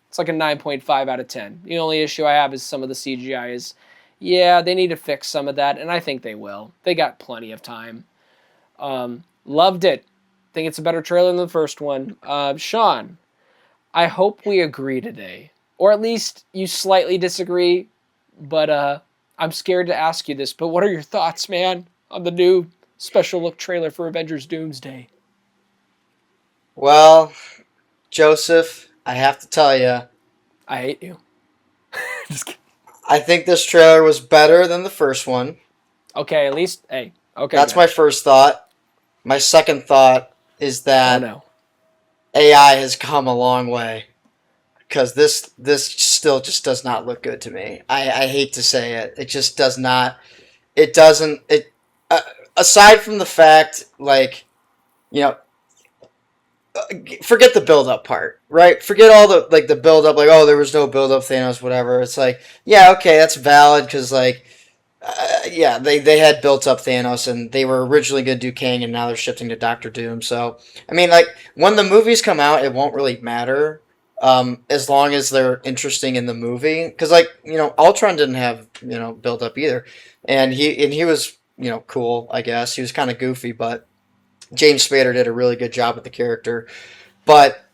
it's like a 9.5 out of 10. The only issue I have is some of the CGI is, yeah, they need to fix some of that, and I think they will. They got plenty of time. Loved it. Think it's a better trailer than the first one. Sean, I hope we agree today, or at least you slightly disagree. But I'm scared to ask you this. But what are your thoughts, man, on the new special look trailer for Avengers Doomsday? Well, Joseph, I have to tell you, I hate you. Just kidding. I think this trailer was better than the first one. Okay, at least hey. Okay, That's good. my first thought. My second thought is Oh that no. AI has come a long way because this still just does not look good to me. I hate to say it. It just does not. It doesn't. It uh, aside from the fact, like, you know, forget the build up part, right? Forget all the like the build up, like, oh, there was no build up, Thanos, whatever. It's like, yeah, okay, that's valid because like, yeah, they had built up Thanos and they were originally going to do Kang and now they're shifting to Doctor Doom. So I mean, like, when the movies come out, it won't really matter. As long as they're interesting in the movie, because like, Ultron didn't have build up either, and he was cool. I guess he was kind of goofy, but James Spader did a really good job with the character. But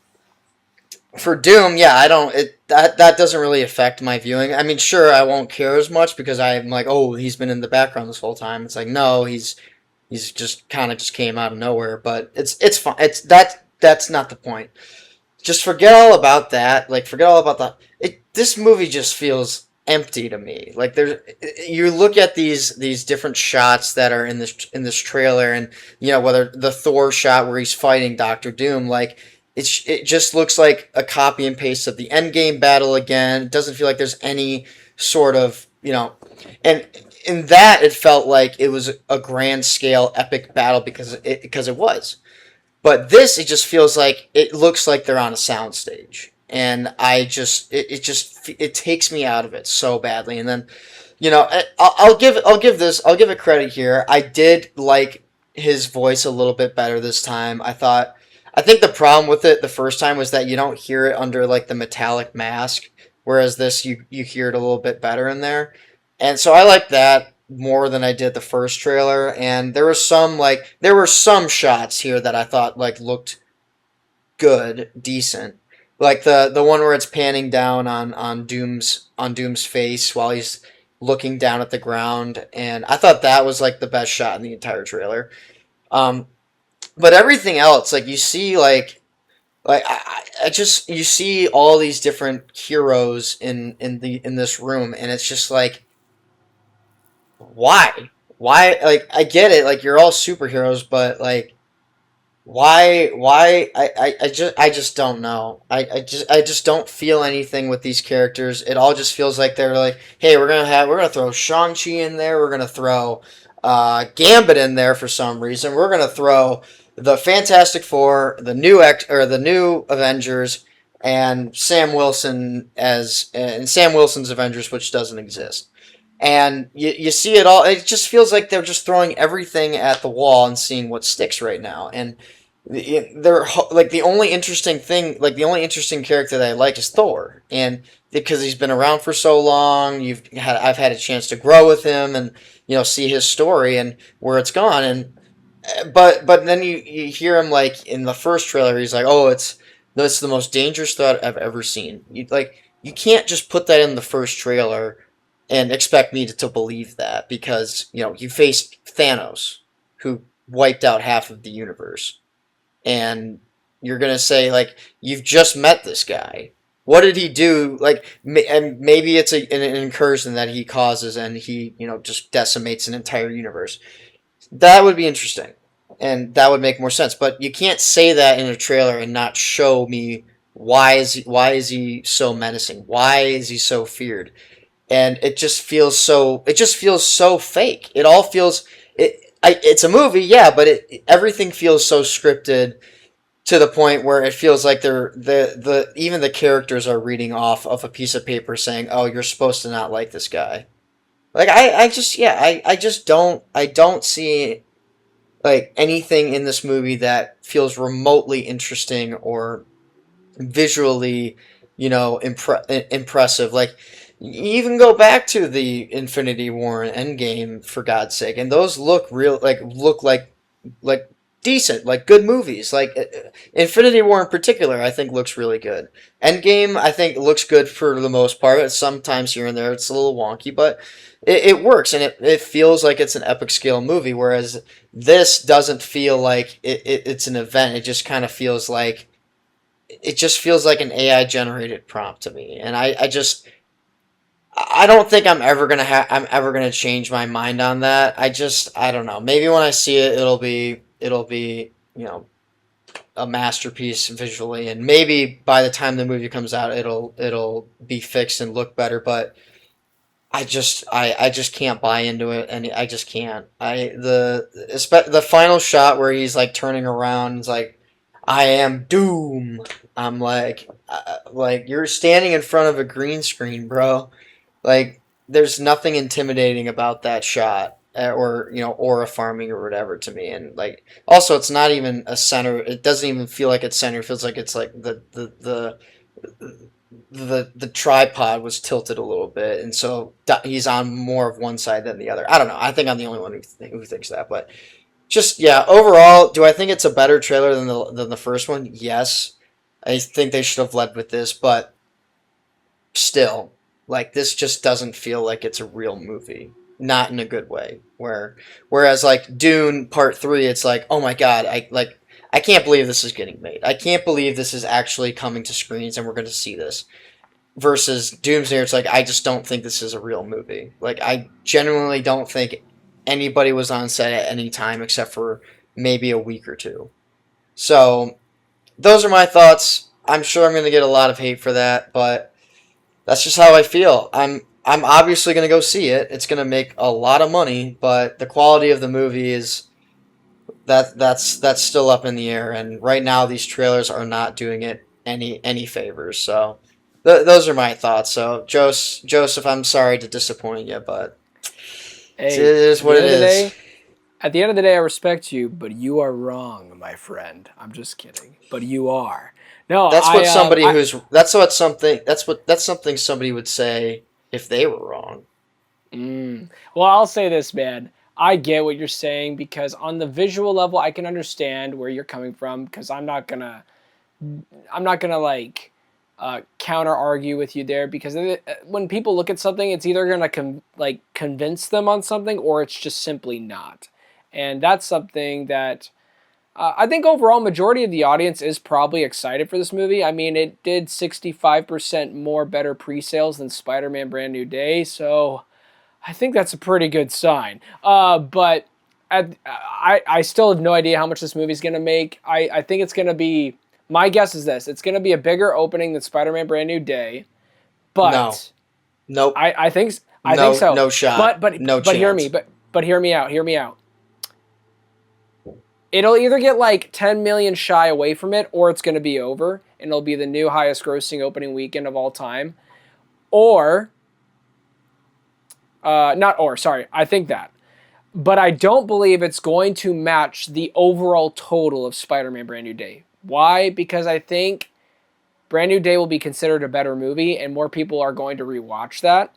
for Doom, yeah, I don't. That doesn't really affect my viewing. I mean, sure, I won't care as much because I'm like, oh, he's been in the background this whole time. It's like, no, he's just kind of just came out of nowhere. But it's fine. That's not the point. Just forget all about that. Like, forget all about that. This movie just feels empty to me. Like, you look at these different shots that are in this trailer, and whether the Thor shot where he's fighting Doctor Doom, like, it just looks like a copy and paste of the Endgame battle again. It doesn't feel like there's any sort of and in that it felt like it was a grand scale epic battle because it was. But this, it just feels like it looks like they're on a soundstage, and it takes me out of it so badly. And then, I'll give it credit here. I did like his voice a little bit better this time. I think the problem with it the first time was that you don't hear it under like the metallic mask, whereas this you hear it a little bit better in there, and so I like that more than I did the first trailer. And there were some shots here that I thought like looked good, decent. Like the one where it's panning down on Doom's face while he's looking down at the ground, and I thought that was like the best shot in the entire trailer. Um, but everything else, like, you see, like I just you see all these different heroes in this room, and it's just like, why, like, I get it, like, you're all superheroes, but like, why I just don't know. I just don't feel anything with these characters. It all just feels like they're like, hey, we're gonna throw Shang-Chi in there, we're gonna throw Gambit in there for some reason, we're gonna throw the Fantastic Four, the new Avengers, and Sam Wilson's Avengers, which doesn't exist. And you see it all. It just feels like they're just throwing everything at the wall and seeing what sticks right now. And they're like, the only interesting character that I like is Thor, and because he's been around for so long, I've had a chance to grow with him and see his story and where it's gone. And but then you hear him, like, in the first trailer, he's like, oh, it's the most dangerous threat I've ever seen. You can't just put that in the first trailer and expect me to believe that, because you faced Thanos, who wiped out half of the universe, and you're gonna say, like, you've just met this guy. What did he do? Like, and maybe it's an incursion that he causes, and he just decimates an entire universe. That would be interesting, and that would make more sense. But you can't say that in a trailer and not show me why is he so menacing? Why is he so feared? And it just feels so fake. It all feels it's a movie, yeah, but everything feels so scripted, to the point where it feels like even the characters are reading off of a piece of paper saying, "Oh, you're supposed to not like this guy." Like I just don't see like anything in this movie that feels remotely interesting or visually, impressive. Like you even go back to the Infinity War and Endgame for God's sake, and those look like decent, like good movies. Like Infinity War in particular, I think looks really good. Endgame, I think looks good for the most part. Sometimes here and there, it's a little wonky, but it works and it feels like it's an epic scale movie. Whereas this doesn't feel like it's an event. It just feels like an AI generated prompt to me, and I don't think I'm ever gonna change my mind on that. I don't know. Maybe when I see it, it'll be a masterpiece visually, and maybe by the time the movie comes out, it'll be fixed and look better. But I just can't buy into it, and I just can't. The final shot where he's like turning around, is like, I am Doom. I'm like you're standing in front of a green screen, bro. Like there's nothing intimidating about that shot, or aura farming or whatever to me. And like also, it's not even a center. It doesn't even feel like it's center. It feels like it's like the tripod was tilted a little bit, and so he's on more of one side than the other. I don't know. I think I'm the only one who thinks that, but just yeah. Overall, do I think it's a better trailer than the first one? Yes, I think they should have led with this, but still, like this just doesn't feel like it's a real movie. Not in a good way. Whereas like Dune Part 3, it's like, oh my god, I can't believe this is getting made. I can't believe this is actually coming to screens and we're going to see this. Versus Doomsday, it's like I just don't think this is a real movie. Like I genuinely don't think anybody was on set at any time except for maybe a week or two. So those are my thoughts. I'm sure I'm going to get a lot of hate for that, but that's just how I feel. I'm obviously going to go see it. It's going to make a lot of money, but the quality of the movie is that's still up in the air. And right now, these trailers are not doing it any favors. So those are my thoughts. So Joseph, I'm sorry to disappoint you, but it Hey, is at the what end it of the is. day, at the end of the day, I respect you, but you are wrong, my friend. I'm just kidding, but you are. No, That's what somebody I who's that's something somebody would say if they were wrong. well, I'll say this, man. I get what you're saying because on the visual level, I can understand where you're coming from because I'm not gonna like counter argue with you there because when people look at something, it's either gonna convince them on something or it's just simply not, and that's something that I think overall majority of the audience is probably excited for this movie. I mean, it did 65% more better pre-sales than Spider-Man: Brand New Day, so I think that's a pretty good sign. But I still have no idea how much this movie's going to make. I think it's going to be, my guess is this, it's going to be a bigger opening than Spider-Man Brand New Day, No, but nope, I think so. no shot, no But hear me, chance. but hear me out. It'll either get like 10 million shy away from it or it's going to be over and it'll be the new highest grossing opening weekend of all time. Or not or, sorry, I think that. But I don't believe it's going to match the overall total of Spider-Man Brand New Day. Why? Because I think Brand New Day will be considered a better movie and more people are going to rewatch that.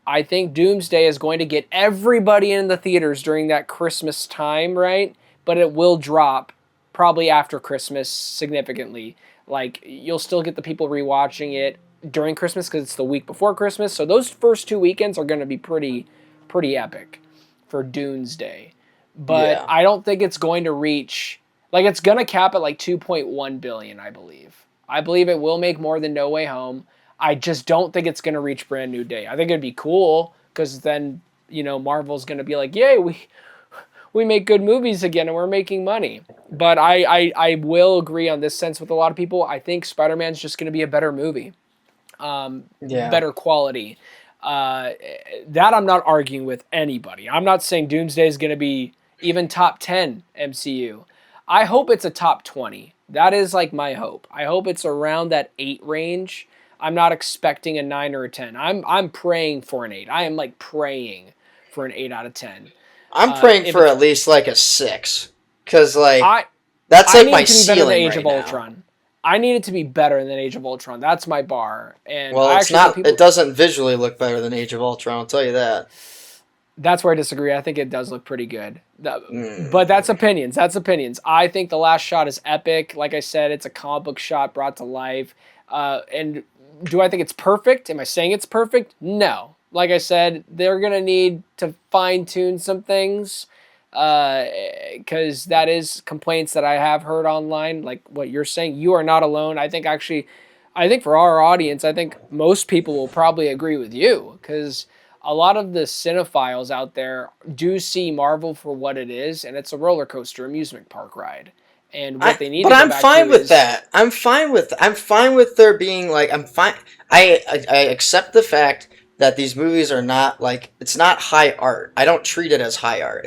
I think Doomsday is going to get everybody in the theaters during that Christmas time, right? But it will drop probably after Christmas significantly. Like you'll still get the people rewatching it during Christmas because it's the week before Christmas. So those first 2 weekends are going to be pretty epic for Doomsday. But Yeah, I don't think it's going to reach, like it's going to cap at like 2.1 billion, I believe. I believe it will make more than No Way Home. I just don't think it's going to reach Brand New Day. I think it'd be cool because then, Marvel's going to be like, "Yay, we make good movies again and we're making money." But I will agree on this sense with a lot of people. I think Spider-Man's just going to be a better movie, yeah, better quality. Uh, that I'm not arguing with anybody. I'm not saying Doomsday is going to be even top 10 MCU. I hope it's a top 20. That is like my hope. I hope it's around that 8 range. I'm not expecting a 9 or a 10. I'm praying for an 8. I am like praying for an 8 out of 10. I'm praying If for it's at least like a 6, because like I that's I like need my it to be better than ceiling Age right of now. Ultron. I need it to be better than Age of Ultron. That's my bar. And Well, I it's actually think not. It people doesn't visually look better than Age of Ultron. I'll tell you that. that's where I disagree. I think it does look pretty good. But that's Mm. opinions. That's opinions. I think the last shot is epic. Like I said, it's a comic book shot brought to life. And do I think it's perfect? Am I saying it's perfect? No. Like I said, they're going to need to fine tune some things because that is complaints that I have heard online. Like what you're saying, you are not alone. I think for our audience, I think most people will probably agree with you because a lot of the cinephiles out there do see Marvel for what it is, and it's a roller coaster amusement park ride. And what they need But to go I'm back fine to with is, that. I'm fine with there being like I'm fine. I accept the fact that these movies are not like it's not high art. I don't treat it as high art.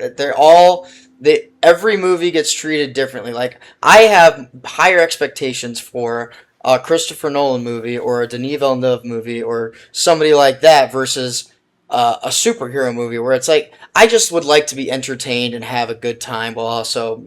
Every movie gets treated differently. Like I have higher expectations for a Christopher Nolan movie or a Denis Villeneuve movie or somebody like that versus a superhero movie where it's like I just would like to be entertained and have a good time while also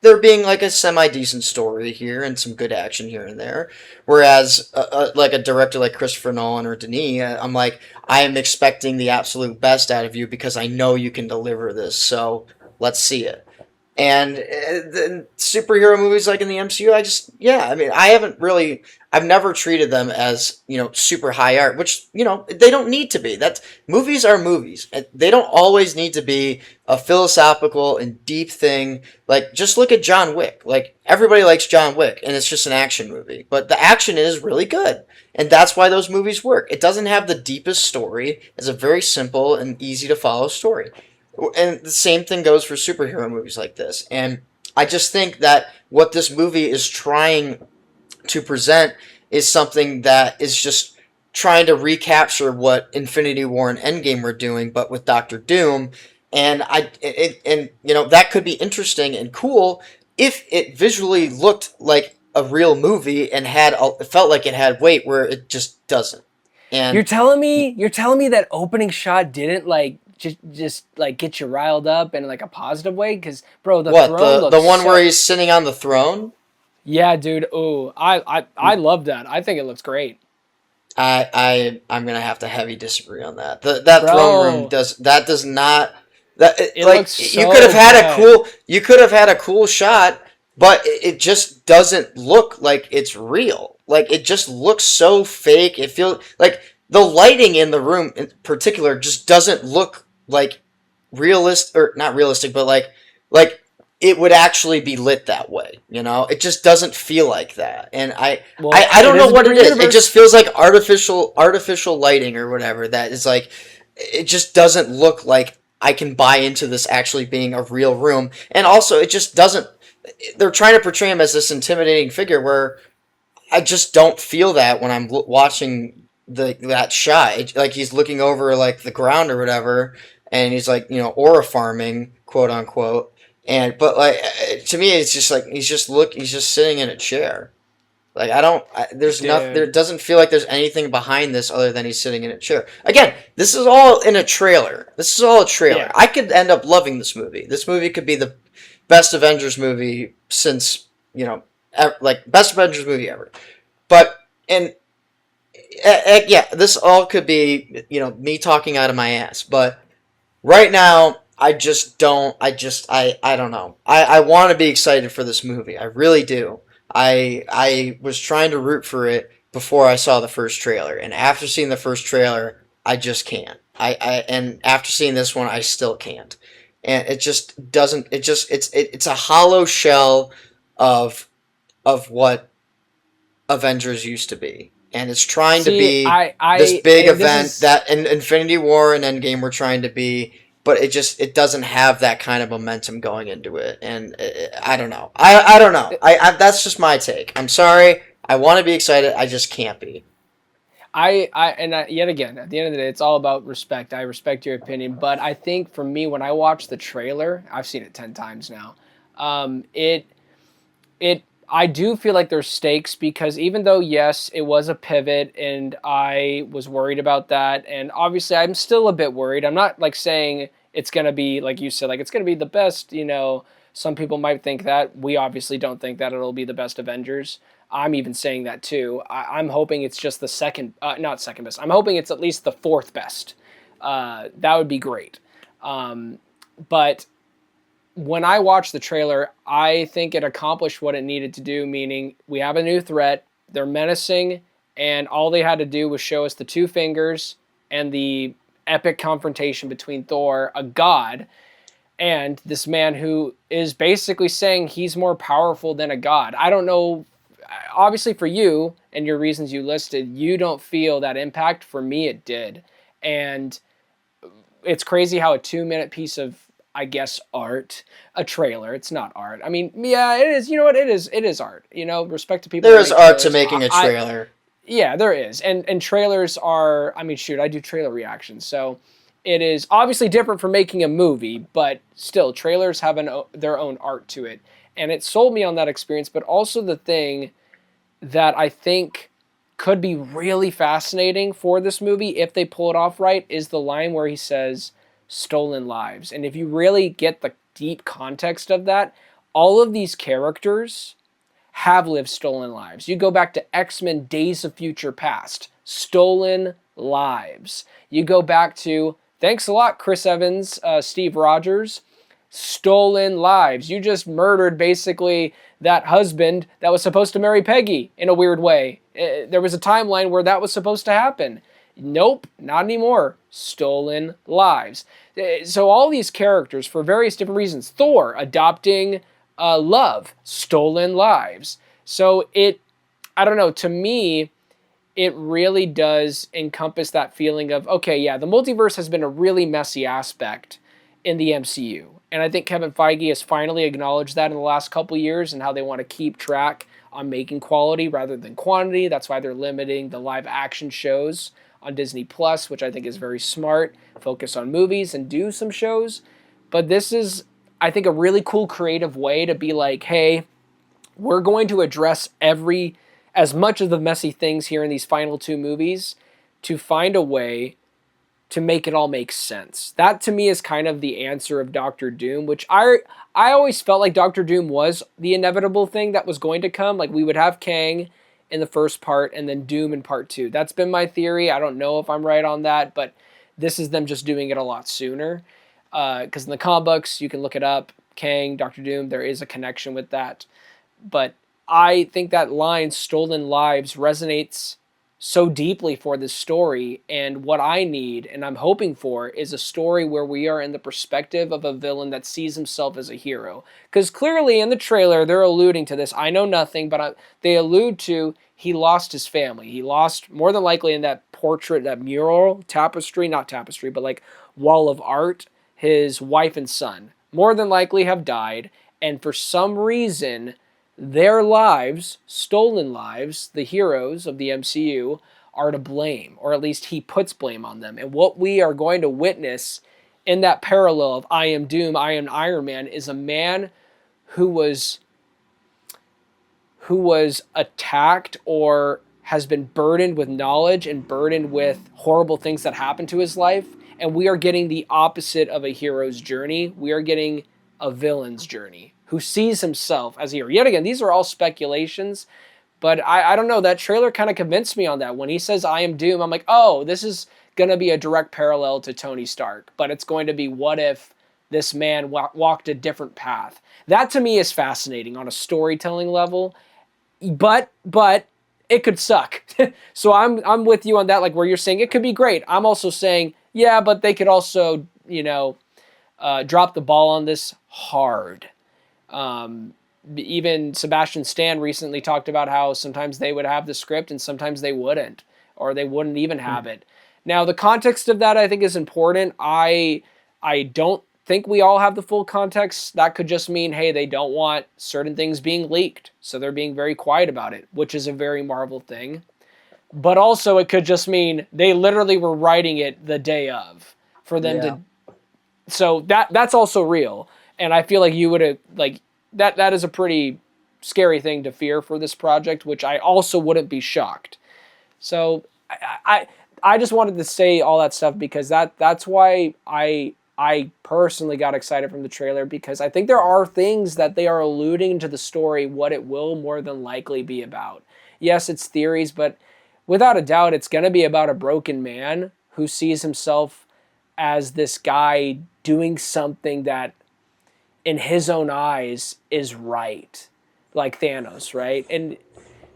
there being like a semi decent story here and some good action here and there. Whereas like a director like Christopher Nolan or Denis, I'm like I am expecting the absolute best out of you because I know you can deliver this. So let's see it. And the superhero movies like in the MCU, I mean, I've never treated them as, super high art, which, they don't need to be. Movies are movies. They don't always need to be a philosophical and deep thing. Like, just look at John Wick. Like, everybody likes John Wick, and it's just an action movie. But the action is really good. And that's why those movies work. It doesn't have the deepest story. It's a very simple and easy to follow story. And the same thing goes for superhero movies like this. And I just think that what this movie is trying to present is something that is just trying to recapture what Infinity War and Endgame were doing, but with Doctor Doom. And that could be interesting and cool if it visually looked like a real movie and it felt like it had weight, where it just doesn't. And you're telling me that opening shot didn't like just like get you riled up in like a positive way? Because bro, the what throne the looks one where so. he's sitting on the throne? Yeah, dude. Oh, I love that. I think it looks great, I'm gonna have to heavy disagree on that. That throne room bro. does not It like looks you could have so had good. a cool shot, but it just doesn't look like it's real. Like it just looks so fake. It feels like the lighting in the room in particular just doesn't look like realistic, or not realistic, but like it would actually be lit that way. It just doesn't feel like that. And I Well, don't it know is a what it different is. It just universe. feels like artificial lighting or whatever. That is like it just doesn't look like I can buy into this actually being a real room. And also, it just doesn't. They're trying to portray him as this intimidating figure where I just don't feel that when I'm watching that shot. Like he's looking over like the ground or whatever, and he's like aura farming, quote unquote. But like to me, it's just like he's just sitting in a chair. Like there's nothing. There Dude. doesn't feel like there's anything behind this other than he's sitting in a chair. Again, this is all in a trailer. This is all a trailer. Yeah. I could end up loving this movie. This movie could be the best Avengers movie since like best Avengers movie ever. But and yeah, this all could be me talking out of my ass. But right now, I just don't. I don't know. I want to be excited for this movie. I really do. I was trying to root for it before I saw the first trailer, and after seeing the first trailer, I just can't. And after seeing this one, I still can't. And it just doesn't. It's a hollow shell of what Avengers used to be. And it's trying to See, be this big this event is that Infinity War and Endgame were trying to be, but it doesn't have that kind of momentum going into it. And I don't know. I don't know. That's just my take. I'm sorry. I want to be excited. I just can't be. yet again, at the end of the day, it's all about respect. I respect your opinion, but I think for me, when I watch the trailer, I've seen it 10 times now. It I do feel like there's stakes because even though, yes, it was a pivot and I was worried about that, and obviously I'm still a bit worried. I'm not like saying it's going to be, like you said, like it's going to be the best, some people might think that. We obviously don't think that it'll be the best Avengers. I'm even saying that too. I'm hoping it's just the second, not second best. I'm hoping it's at least the fourth best. That would be great. But when I watched the trailer, I think it accomplished what it needed to do, meaning we have a new threat, they're menacing, and all they had to do was show us the two fingers and the epic confrontation between Thor, a god, and this man who is basically saying he's more powerful than a god. I don't know, obviously for you and your reasons you listed, you don't feel that impact. For me, it did. And it's crazy how a 2-minute piece of, I guess, art, a trailer, it's not art. I mean, yeah, it is. You know what? It is art. Respect to people There that is make art to trailers. making a trailer. Yeah, there is. And trailers are, I mean, shoot, I do trailer reactions. So it is obviously different from making a movie, but still, trailers have their own art to it. And it sold me on that experience, but also the thing that I think could be really fascinating for this movie if they pull it off right is the line where he says stolen lives. And if you really get the deep context of that, all of these characters have lived stolen lives. You go back to X-Men Days of Future Past, stolen lives. You go back to, thanks a lot, Chris Evans, Steve Rogers, stolen lives. You just murdered basically that husband that was supposed to marry Peggy in a weird way. There was a timeline where that was supposed to happen. Nope, not anymore. Stolen lives. So all these characters, for various different reasons, Thor adopting love, stolen lives. So I don't know, to me, it really does encompass that feeling of, okay, yeah, the multiverse has been a really messy aspect in the MCU. And I think Kevin Feige has finally acknowledged that in the last couple years and how they want to keep track on making quality rather than quantity. That's why they're limiting the live action shows on Disney Plus, which I think is very smart. Focus on movies and do some shows. But this is, I think, a really cool creative way to be like, hey, we're going to address as much of the messy things here in these final two movies to find a way to make it all make sense. That to me is kind of the answer of Doctor Doom, which I always felt like Doctor Doom was the inevitable thing that was going to come. Like we would have Kang in the first part and then Doom in part two. That's been my theory. I don't know if I'm right on that, but this is them just doing it a lot sooner. Because in the comic books, you can look it up, Kang, Doctor Doom, there is a connection with that. But I think that line, stolen lives, resonates so deeply for this story. And what I need and I'm hoping for is a story where we are in the perspective of a villain that sees himself as a hero. Because clearly in the trailer, they're alluding to this. I know nothing, but they allude to he lost his family. He lost, more than likely in that portrait, that mural, tapestry, not tapestry, but like wall of art, his wife and son more than likely have died. And for some reason, their lives, stolen lives, the heroes of the MCU, are to blame, or at least he puts blame on them. And what we are going to witness in that parallel of I am Doom, I am Iron Man, is a man who was attacked or has been burdened with knowledge and burdened with horrible things that happened to his life. And we are getting the opposite of a hero's journey. We are getting a villain's journey who sees himself as a hero. Yet again, these are all speculations, but I don't know. That trailer kind of convinced me on that. When he says, I am Doom, I'm like, oh, this is going to be a direct parallel to Tony Stark, but it's going to be what if this man walked a different path. That to me is fascinating on a storytelling level, but it could suck. So I'm with you on that, like where you're saying it could be great. I'm also saying, yeah, but they could also, drop the ball on this hard. Even Sebastian Stan recently talked about how sometimes they would have the script and sometimes they wouldn't, or they wouldn't even have it. Now, the context of that I think is important. I don't think we all have the full context. That could just mean, hey, they don't want certain things being leaked, so they're being very quiet about it, which is a very Marvel thing. But also it could just mean they literally were writing it the day of for them to. So that's also real. And I feel like you would have, like, that is a pretty scary thing to fear for this project, which I also wouldn't be shocked. So I just wanted to say all that stuff because that's why I personally got excited from the trailer, because I think there are things that they are alluding to the story what it will more than likely be about. Yes, it's theories, but without a doubt it's going to be about a broken man who sees himself as this guy doing something that in his own eyes is right, like Thanos, right? And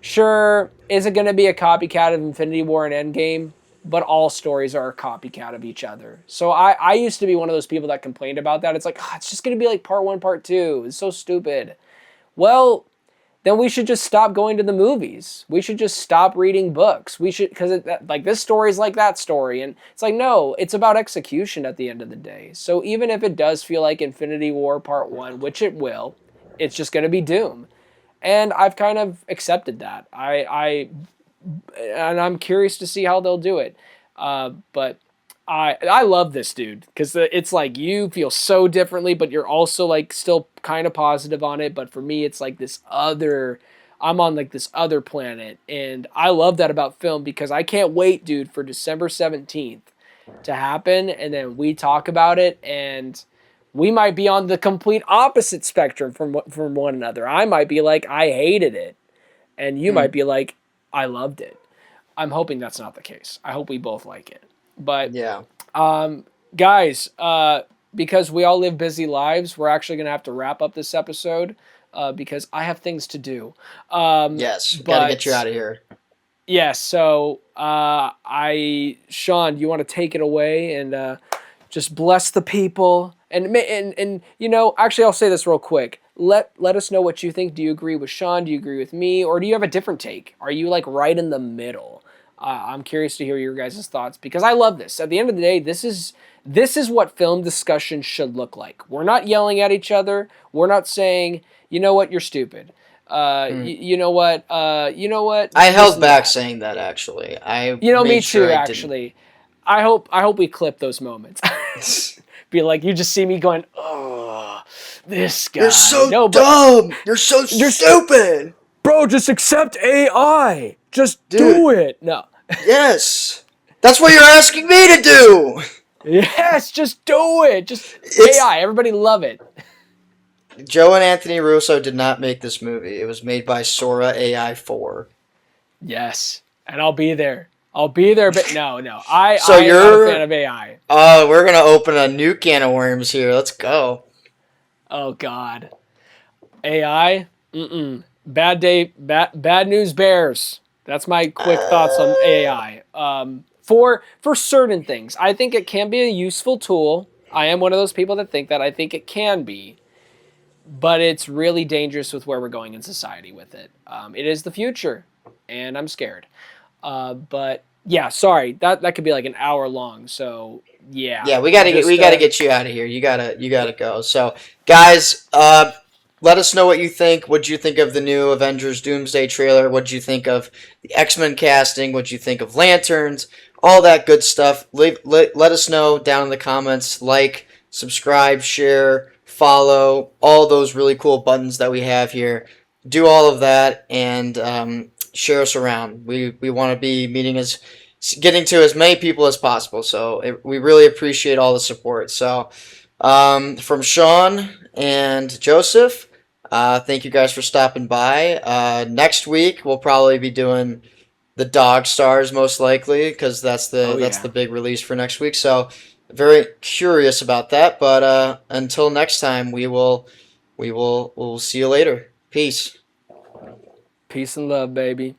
sure, is it going to be a copycat of Infinity War and Endgame? But all stories are a copycat of each other. So I used to be one of those people that complained about that. It's like, oh, it's just going to be like part one, part two. It's so stupid. Well, then we should just stop going to the movies. We should just stop reading books. We should, because like this story is like that story. And it's like, no, it's about execution at the end of the day. So even if it does feel like Infinity War part one, which it will, it's just going to be Doom. And I've kind of accepted that. And I'm curious to see how they'll do it. But I love this dude because it's like you feel so differently, but you're also like still kind of positive on it. But for me, it's like I'm on like this other planet, and I love that about film because I can't wait, dude, for December 17th to happen, and then we talk about it, and we might be on the complete opposite spectrum from one another. I might be like, I hated it, and you might be like, I loved it. I'm hoping that's not the case. I hope we both like it. But Yeah. Guys, because we all live busy lives, we're actually going to have to wrap up this episode because I have things to do. Yes. Got to get you out of here. Yes. So, Sean, you want to take it away and just bless the people? And actually, I'll say this real quick. Let us know what you think. Do you agree with Sean? Do you agree with me? Or do you have a different take? Are you like right in the middle? I'm curious to hear your guys' thoughts because I love this. At the end of the day, this is what film discussion should look like. We're not yelling at each other. We're not saying, you know what, you're stupid. You know what? I held back saying that actually. Me too. Actually, I hope we clip those moments. Be like, you just see me going, oh, this guy. You're so dumb. You're so stupid. Bro, just accept AI. Just do it. No. Yes. That's what you're asking me to do. Yes, just do it. Just AI. Everybody love it. Joe and Anthony Russo did not make this movie. It was made by Sora AI 4. Yes. And I'll be there. But no. I'm not a fan of AI. Oh, we're going to open a new can of worms here. Let's go. Oh, God. AI? Mm-mm. Bad news bears. That's my quick thoughts on AI. For certain things, I think it can be a useful tool. I am one of those people that think that. I think it can be. But it's really dangerous with where we're going in society with it. It is the future, and I'm scared. But yeah, sorry, that could be like an hour long. So yeah. Yeah, we gotta get you out of here. You gotta go. So guys, let us know what you think. What'd you think of the new Avengers Doomsday trailer? What'd you think of the X-Men casting? What'd you think of Lanterns? All that good stuff. Let us know down in the comments. Like, subscribe, share, follow, all those really cool buttons that we have here. Do all of that and share us around. We want to be getting to as many people as possible. So we really appreciate all the support. So from Sean and Joseph, thank you guys for stopping by. Next week we'll probably be doing the Dog Stars most likely because that's the big release for next week. So very curious about that. But until next time, we'll see you later. Peace. Peace and love, baby.